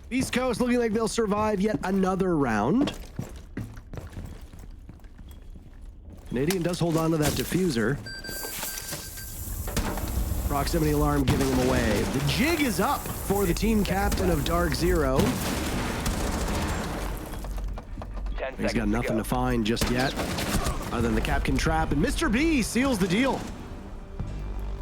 Beastcoast looking like they'll survive yet another round. Canadian does hold on to that diffuser. Proximity alarm giving him away. The jig is up for the team captain of DarkZero. 10 He's got seconds nothing go. to find just yet, other than the Capcan trap, and Mr. B seals the deal.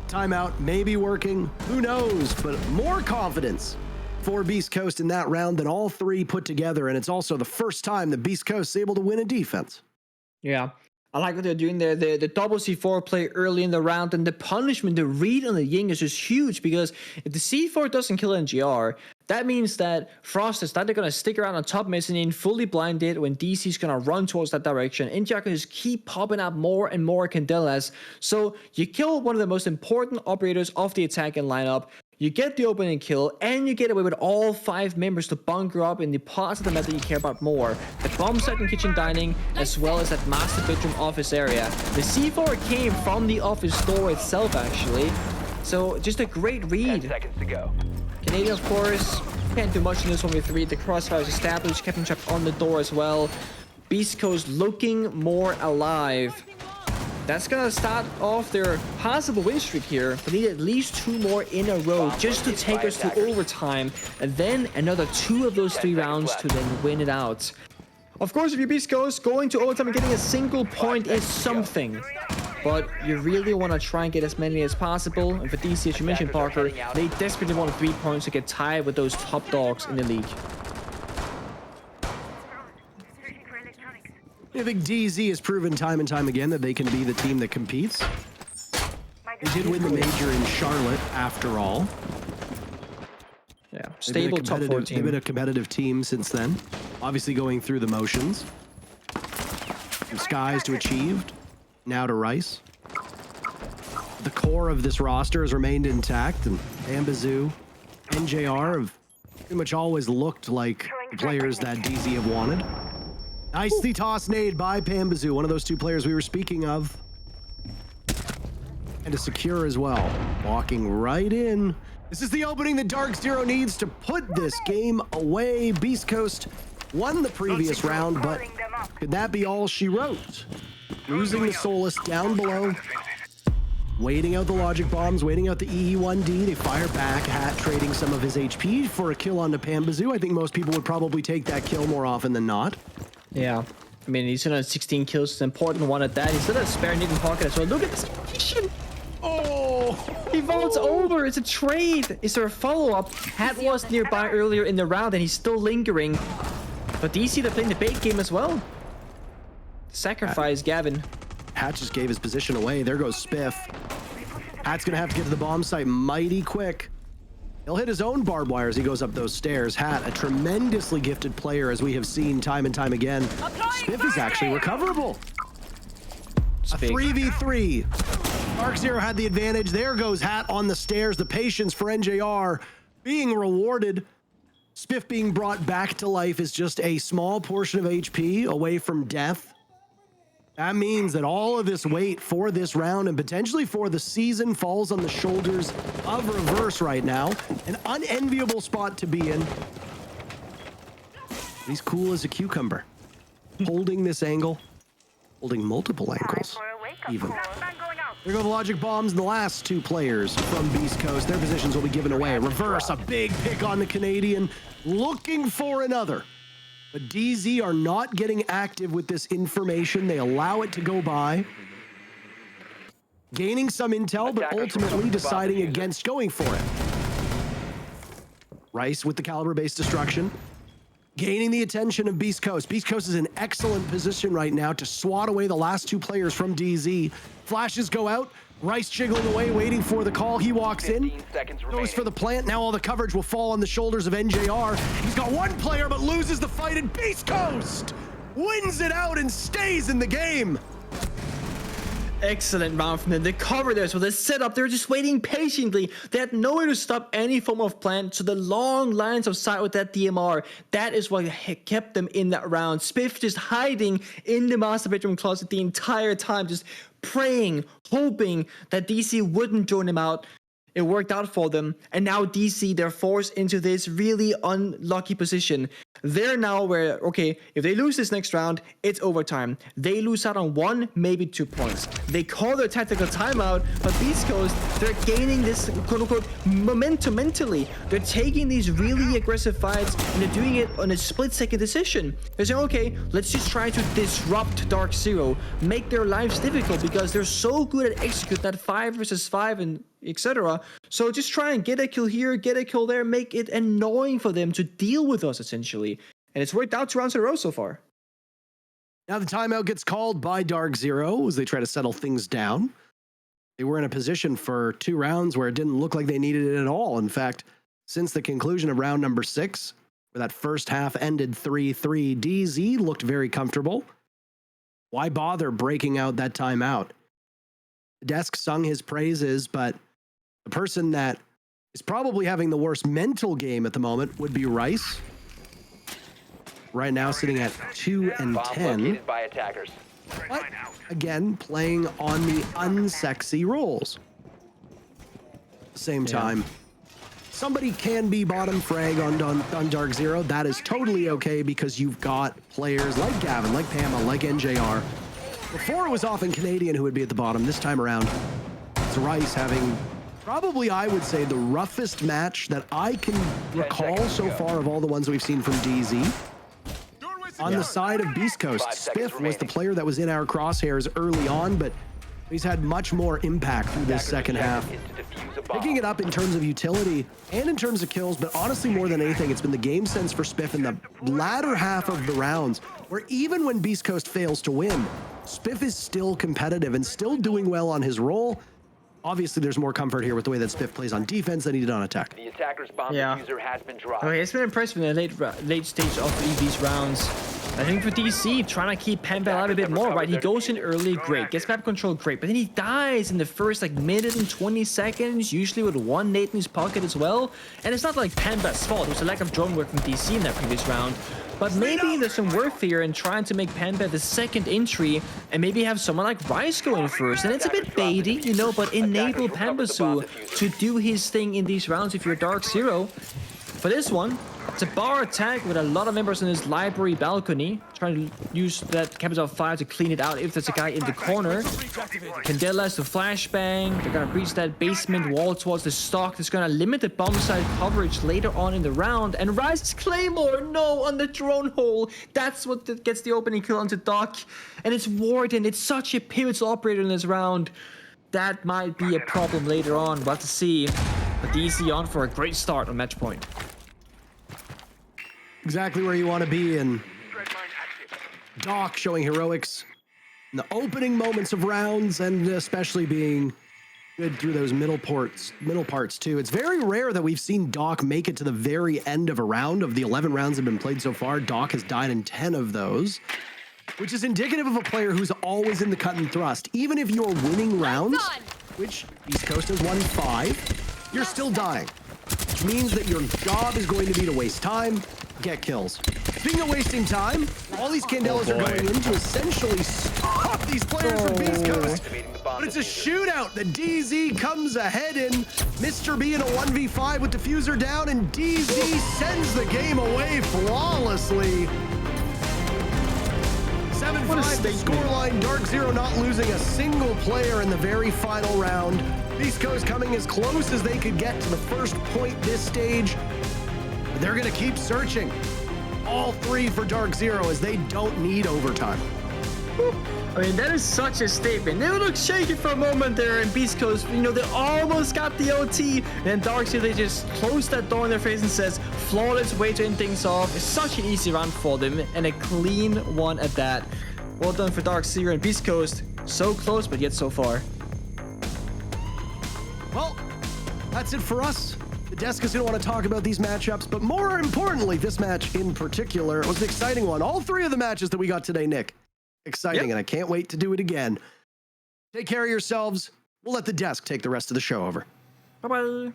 Timeout may be working, who knows, but more confidence for Beast Coast in that round than all three put together, and it's also the first time that Beast Coast is able to win a defense. Yeah. I like what they're doing there. The double C4 play early in the round, and the punishment, the read on the Ying is just huge, because if the C4 doesn't kill NGR, that means that Frost is either going to stick around on top mezzanine, fully blinded, when DC is going to run towards that direction. NGR can just keep popping up more and more Candelas. So you kill one of the most important operators of the attacking lineup, you get the opening kill, and you get away with all 5 members to bunker up in the parts of the map that you care about more. The bomb site and kitchen dining, as well as that master bedroom office area. The C4 came from the office door itself, actually. So just a great 10 read. seconds to go. Canadian, of course, can't do much in this 1v3. The crossfire is established, Captain Trap on the door as well. Beast Coast looking more alive. That's gonna start off their possible win streak here. They need at least 2 more in a row just to take us to overtime, and then another 2 of those 3 rounds to then win it out. Of course, if you're Beast Coast, going to overtime and getting a single point is something, but you really want to try and get as many as possible. And for DC, as you mentioned, Parker, they desperately want 3 points to get tied with those top dogs in the league. I think DZ has proven time and time again that they can be the team that competes. They did win the major in Charlotte, after all. Yeah, They've been a stable top 4 competitive- They've been team. a competitive team since then. Obviously going through the motions. From Skies to Achieved, now to Rice. The core of this roster has remained intact, and Ambazoo, NJR have pretty much always looked like the players that DZ have wanted. Nicely tossed nade by Pambazoo, one of those 2 players we were speaking of. And a secure as well. Walking right in. This is the opening that DarkZero needs to put this game away. Beast Coast won the previous round, but could that be all she wrote? Losing the Solus down below. Waiting out the logic bombs, waiting out the EE1D. They fire back, Hat trading some of his HP for a kill onto Pambazoo. I think most people would probably take that kill more often than not. Yeah. I mean, he's gonna have 16 kills. It's an important one at that. He's still a spare need in pocket as well. Look at this animation. Oh! He votes over. It's a trade. Is there a follow-up? Hat was nearby earlier in the round, and he's still lingering. But DC, they're playing the bait game as well. Sacrifice Gavin. Hat just gave his position away. There goes Spiff. Hat's gonna have to get to the bomb site mighty quick. He'll hit his own barbed wire as he goes up those stairs. Hat, a tremendously gifted player, as we have seen time and time again. Spiff is actually recoverable. A 3v3. DarkZero had the advantage. There goes Hat on the stairs. The patience for NJR being rewarded. Spiff being brought back to life is just a small portion of HP away from death. That means that all of this weight for this round and potentially for the season falls on the shoulders of Reverse right now. An unenviable spot to be in. He's cool as a cucumber. Holding this angle. Holding multiple angles. Even. There go the logic bombs and the last 2 players from Beast Coast. Their positions will be given away. Reverse, a big pick on the Canadian. Looking for another. But DZ are not getting active with this information. They allow it to go by. Gaining some intel, but ultimately deciding against going for it. Rice with the caliber-based destruction. Gaining the attention of Beast Coast. Beast Coast is in excellent position right now to swat away the last 2 players from DZ. Flashes go out. Rice jiggling away, waiting for the call. He walks in, 15 seconds goes remaining. for the plant. Now all the coverage will fall on the shoulders of NJR. He's got 1 player, but loses the fight in Beast Coast. wins it out and stays in the game. Excellent round from them. They cover there, so they set up. They're just waiting patiently. They had nowhere to stop any form of plan. So the long lines of sight with that DMR, that is what kept them in that round. Spiff just hiding in the master bedroom closet the entire time, just praying, hoping that DC wouldn't join him out. It worked out for them, and now DC, they're forced into this really unlucky position. They're now where, okay, if they lose this next round, it's overtime. They lose out on 1, maybe 2 points. They call their tactical timeout, but Beastcoast, they're gaining this quote-unquote momentum mentally. They're taking these really aggressive fights, and they're doing it on a split-second decision. They're saying, okay, let's just try to disrupt DarkZero, make their lives difficult, because they're so good at execute that 5 versus 5 and etc. So just try and get a kill here, get a kill there, make it annoying for them to deal with us, essentially. And it's worked out 2 rounds in a row so far. Now the timeout gets called by DarkZero as they try to settle things down. They were in a position for 2 rounds where it didn't look like they needed it at all. In fact, since the conclusion of round number 6, where that first half ended 3-3, DZ looked very comfortable. Why bother breaking out that timeout? The desk sung his praises, but the person that is probably having the worst mental game at the moment would be Rice. Right now sitting at 2 and Bomb 10. located by attackers. But again, playing on the unsexy roles. At the same time, somebody can be bottom frag on DarkZero. That is totally okay because you've got players like Gavin, like Pama, like NJR. Before it was often Canadian who would be at the bottom. This time around, it's Rice having probably, I would say, the roughest match that I can recall so far of all the ones we've seen from DZ. On the side of Beastcoast, Spiff was the player that was in our crosshairs early on, but he's had much more impact through this second half. Picking it up in terms of utility and in terms of kills, but honestly more than anything, it's been the game sense for Spiff in the latter half of the rounds, where even when Beastcoast fails to win, Spiff is still competitive and still doing well on his role. Obviously, there's more comfort here with the way that Spiff plays on defense than he did on attack. The attacker's bomb diffuser has been dropped. Okay, it's been impressive in the late stage of these rounds. I think for DC, trying to keep Panda alive a bit more, right? He goes in early, great. Gets map control, great. But then he dies in the first like minute and 20 seconds, usually with 1 nade in his pocket as well. And it's not like Panda's fault. It was a lack of drone work from DC in that previous round. But maybe there's some worth here in trying to make Panda the second entry and maybe have someone like Rice go in first. And it's a bit baity, you know, but enable Pandasu to do his thing in these rounds if you're DarkZero. For this one, it's a bar attack with a lot of members in his library balcony. Trying to use that capital 5 to clean it out if there's a guy in the corner. Candelas to flashbang. They're gonna breach that basement wall towards the stock. That's gonna limit the bomb side coverage later on in the round. And Rice's Claymore, no, on the drone hole. That's what gets the opening kill onto Doc. And it's Warden. It's such a pivotal operator in this round. That might be a problem later on. We'll have to see. But DC on for a great start on match point. Exactly where you want to be, and Doc showing heroics in the opening moments of rounds, and especially being good through those middle parts too. It's very rare that we've seen Doc make it to the very end of a round. Of the 11 rounds that have been played so far, Doc has died in 10 of those, which is indicative of a player who's always in the cut and thrust. Even if you're winning rounds, which Beastcoast has won 5, you're still dying. Which means that your job is going to be to waste time, get kills. Speaking of wasting time, all these Candelas are going in to essentially stop these players from Beastcoast. But it's a shootout. The DZ comes ahead in. Mr. B in a 1v5 with Diffuser down, and DZ sends the game away flawlessly. 7-5 the scoreline. DarkZero not losing a single player in the very final round. Beastcoast coming as close as they could get to the first point this stage. They're going to keep searching. All 3 for DarkZero as they don't need overtime. I mean, that is such a statement. They look shaky for a moment there in Beastcoast. You know, they almost got the OT. And then DarkZero, they just close that door in their face and says, flawless way to end things off. It's such an easy round for them and a clean one at that. Well done for DarkZero and Beastcoast. So close, but yet so far. Well, that's it for us. The desk is going to want to talk about these matchups, but more importantly, this match in particular was an exciting one. All three of the matches that we got today, Nick, exciting, and I can't wait to do it again. Take care of yourselves. We'll let the desk take the rest of the show over. Bye-bye.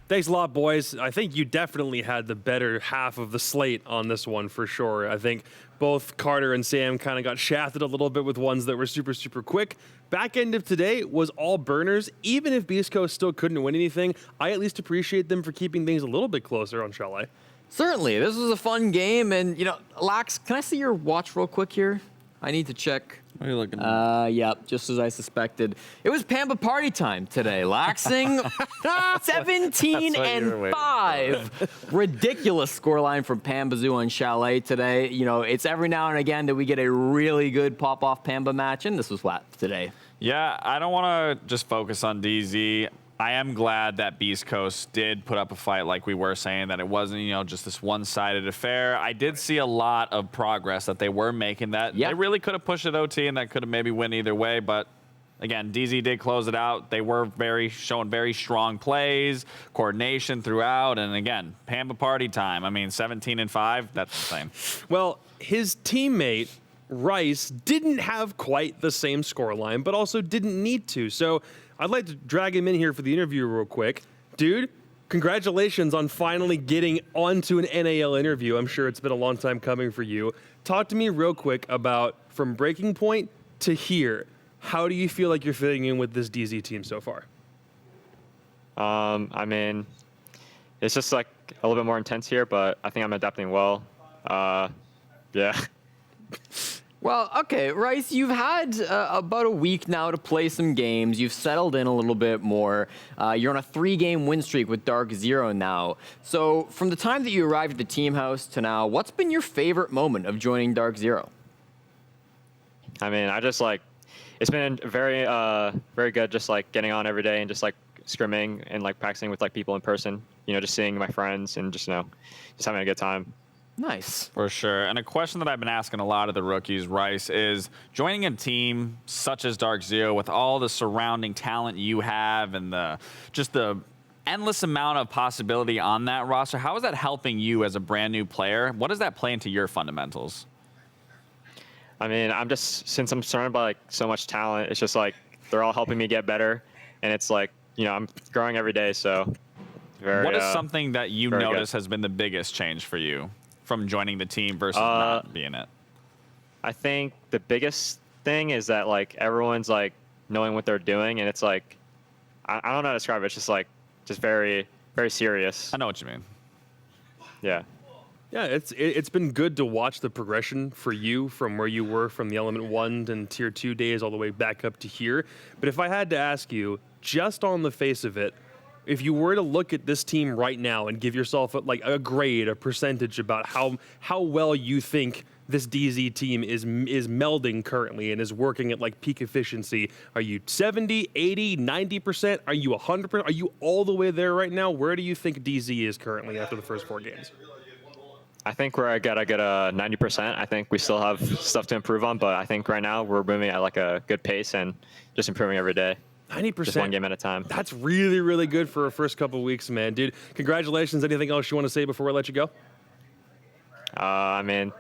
Thanks a lot, boys. I think you definitely had the better half of the slate on this one for sure. I think both Carter and Sam kind of got shafted a little bit with ones that were super, super quick. Back end of today was all burners. Even if Beastcoast still couldn't win anything, I at least appreciate them for keeping things a little bit closer on Chalet. Certainly, this was a fun game, and Lax, can I see your watch real quick here? I need to check. What are you looking Yep, just as I suspected. It was Pamba party time today. Laxing 17-5. Ridiculous scoreline from Pambazoo on Chalet today. It's every now and again that we get a really good pop-off Pamba match, and this was flat today. Yeah, I don't want to just focus on DZ. I am glad that Beastcoast did put up a fight like we were saying, that it wasn't, just this one-sided affair. I did see a lot of progress that they were making, that they really could have pushed it OT and that could have maybe win either way. But again, DZ did close it out. They were showing very strong plays, coordination throughout. And again, Pamba party time. I mean, 17-5, that's insane. Well, his teammate, Rice, didn't have quite the same scoreline, but also didn't need to. So I'd like to drag him in here for the interview real quick. Dude, congratulations on finally getting onto an NAL interview. I'm sure it's been a long time coming for you. Talk to me real quick about from breaking point to here. How do you feel like you're fitting in with this DZ team so far? I mean, it's just like a little bit more intense here, but I think I'm adapting well. Yeah. Well, okay, Rice, you've had about a week now to play some games. You've settled in a little bit more. You're on a 3-game win streak with DarkZero now. So from the time that you arrived at the team house to now, what's been your favorite moment of joining DarkZero? I mean, it's been very, very good just like getting on every day and just like scrimming and like practicing with like people in person, just seeing my friends and just having a good time. Nice. For sure. And a question that I've been asking a lot of the rookies, Rice, is joining a team such as DarkZero with all the surrounding talent you have and the endless amount of possibility on that roster, how is that helping you as a brand new player? What does that play into your fundamentals? I mean, since I'm surrounded by like so much talent, it's just like they're all helping me get better. And it's like, I'm growing every day. So what is something that you notice has been the biggest change for you from joining the team versus not being it? I think the biggest thing is that like everyone's like knowing what they're doing, and it's like I don't know how to describe it. It's just very, very serious. I know what you mean. Yeah. Yeah, it's been good to watch the progression for you from where you were from the Element 1 and Tier 2 days all the way back up to here. But if I had to ask you, just on the face of it, if you were to look at this team right now and give yourself a grade, a percentage about how well you think this DZ team is melding currently and is working at like peak efficiency, are you 70, 80, 90%? Are you 100%? Are you all the way there right now? Where do you think DZ is currently after the first 4 games? I think we're at a good 90%. I think we still have stuff to improve on, but I think right now we're moving at like a good pace and just improving every day. 90%. Just 1 game at a time. That's really, really good for a first couple of weeks, man. Dude, congratulations. Anything else you want to say before I let you go? I mean,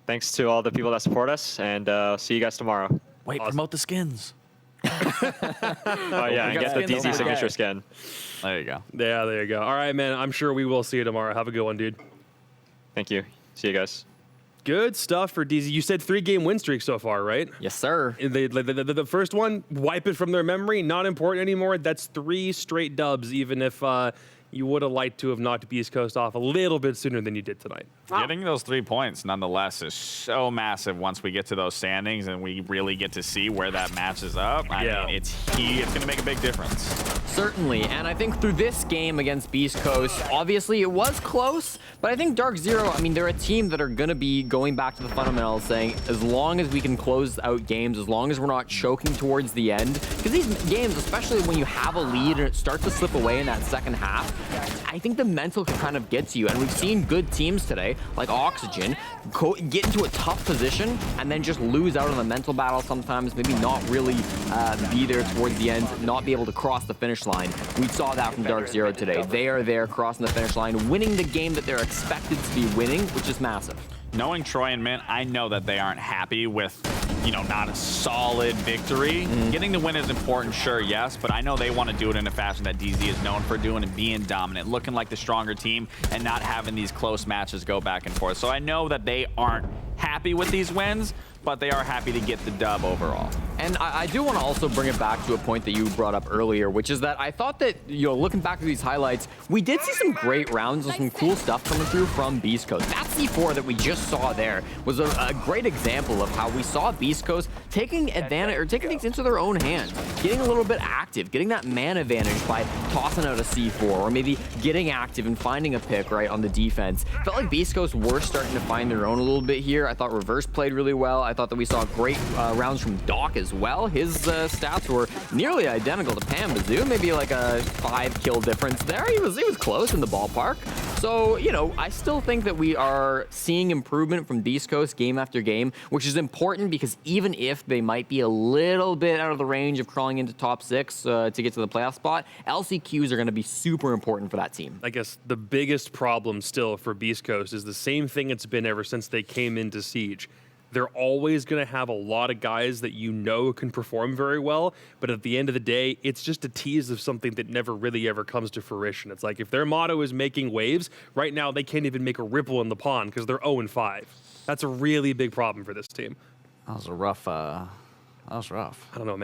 thanks to all the people that support us, and see you guys tomorrow. Wait, promote the skins. Oh, yeah, and get the DZ signature skin. There you go. Yeah, there you go. All right, man. I'm sure we will see you tomorrow. Have a good one, dude. Thank you. See you guys. Good stuff for DZ. You said 3-game win streak so far, right? Yes, sir. The first one, wipe it from their memory. Not important anymore. That's 3 straight dubs, even if you would have liked to have knocked Beastcoast off a little bit sooner than you did tonight. Getting those 3 points, nonetheless, is so massive once we get to those standings and we really get to see where that matches up. I mean, it's going to make a big difference. Certainly, and I think through this game against Beastcoast, obviously it was close, but I think DarkZero, I mean, they're a team that are going to be going back to the fundamentals, saying as long as we can close out games, as long as we're not choking towards the end, because these games, especially when you have a lead and it starts to slip away in that second half, I think the mental can kind of get to you, and we've seen good teams today, like Oxygen, get into a tough position and then just lose out on the mental battle sometimes, maybe not really be there towards the end, not be able to cross the finish finish line. We saw that from DarkZero today. They are there crossing the finish line, winning the game that they're expected to be winning, which is massive. Knowing Troy and Mint, I know that they aren't happy with, not a solid victory. Getting the win is important, sure, yes, but I know they want to do it in a fashion that DZ is known for doing and being dominant, looking like the stronger team and not having these close matches go back and forth. So I know that they aren't happy with these wins, but they are happy to get the dub overall. And I do want to also bring it back to a point that you brought up earlier, which is that I thought that, looking back at these highlights, we did see some great rounds and some cool stuff coming through from Beastcoast. That C4 that we just saw there was a great example of how we saw Beastcoast taking advantage, or taking things into their own hands, getting a little bit active, getting that man advantage by tossing out a C4, or maybe getting active and finding a pick right on the defense. Felt like Beastcoast were starting to find their own a little bit here. I thought Reverse played really well. I thought that we saw great rounds from Doc as well. His stats were nearly identical to Pam Bazoo, maybe like a 5 kill difference there. He was close in the ballpark. So, I still think that we are seeing improvement from Beastcoast game after game, which is important because even if they might be a little bit out of the range of crawling into top 6 to get to the playoff spot, LCQs are going to be super important for that team. I guess the biggest problem still for Beastcoast is the same thing it's been ever since they came into Siege. They're always going to have a lot of guys that can perform very well, but at the end of the day, it's just a tease of something that never really ever comes to fruition. It's like if their motto is making waves, right now they can't even make a ripple in the pond because they're 0-5. That's a really big problem for this team. That was rough. I don't know, man.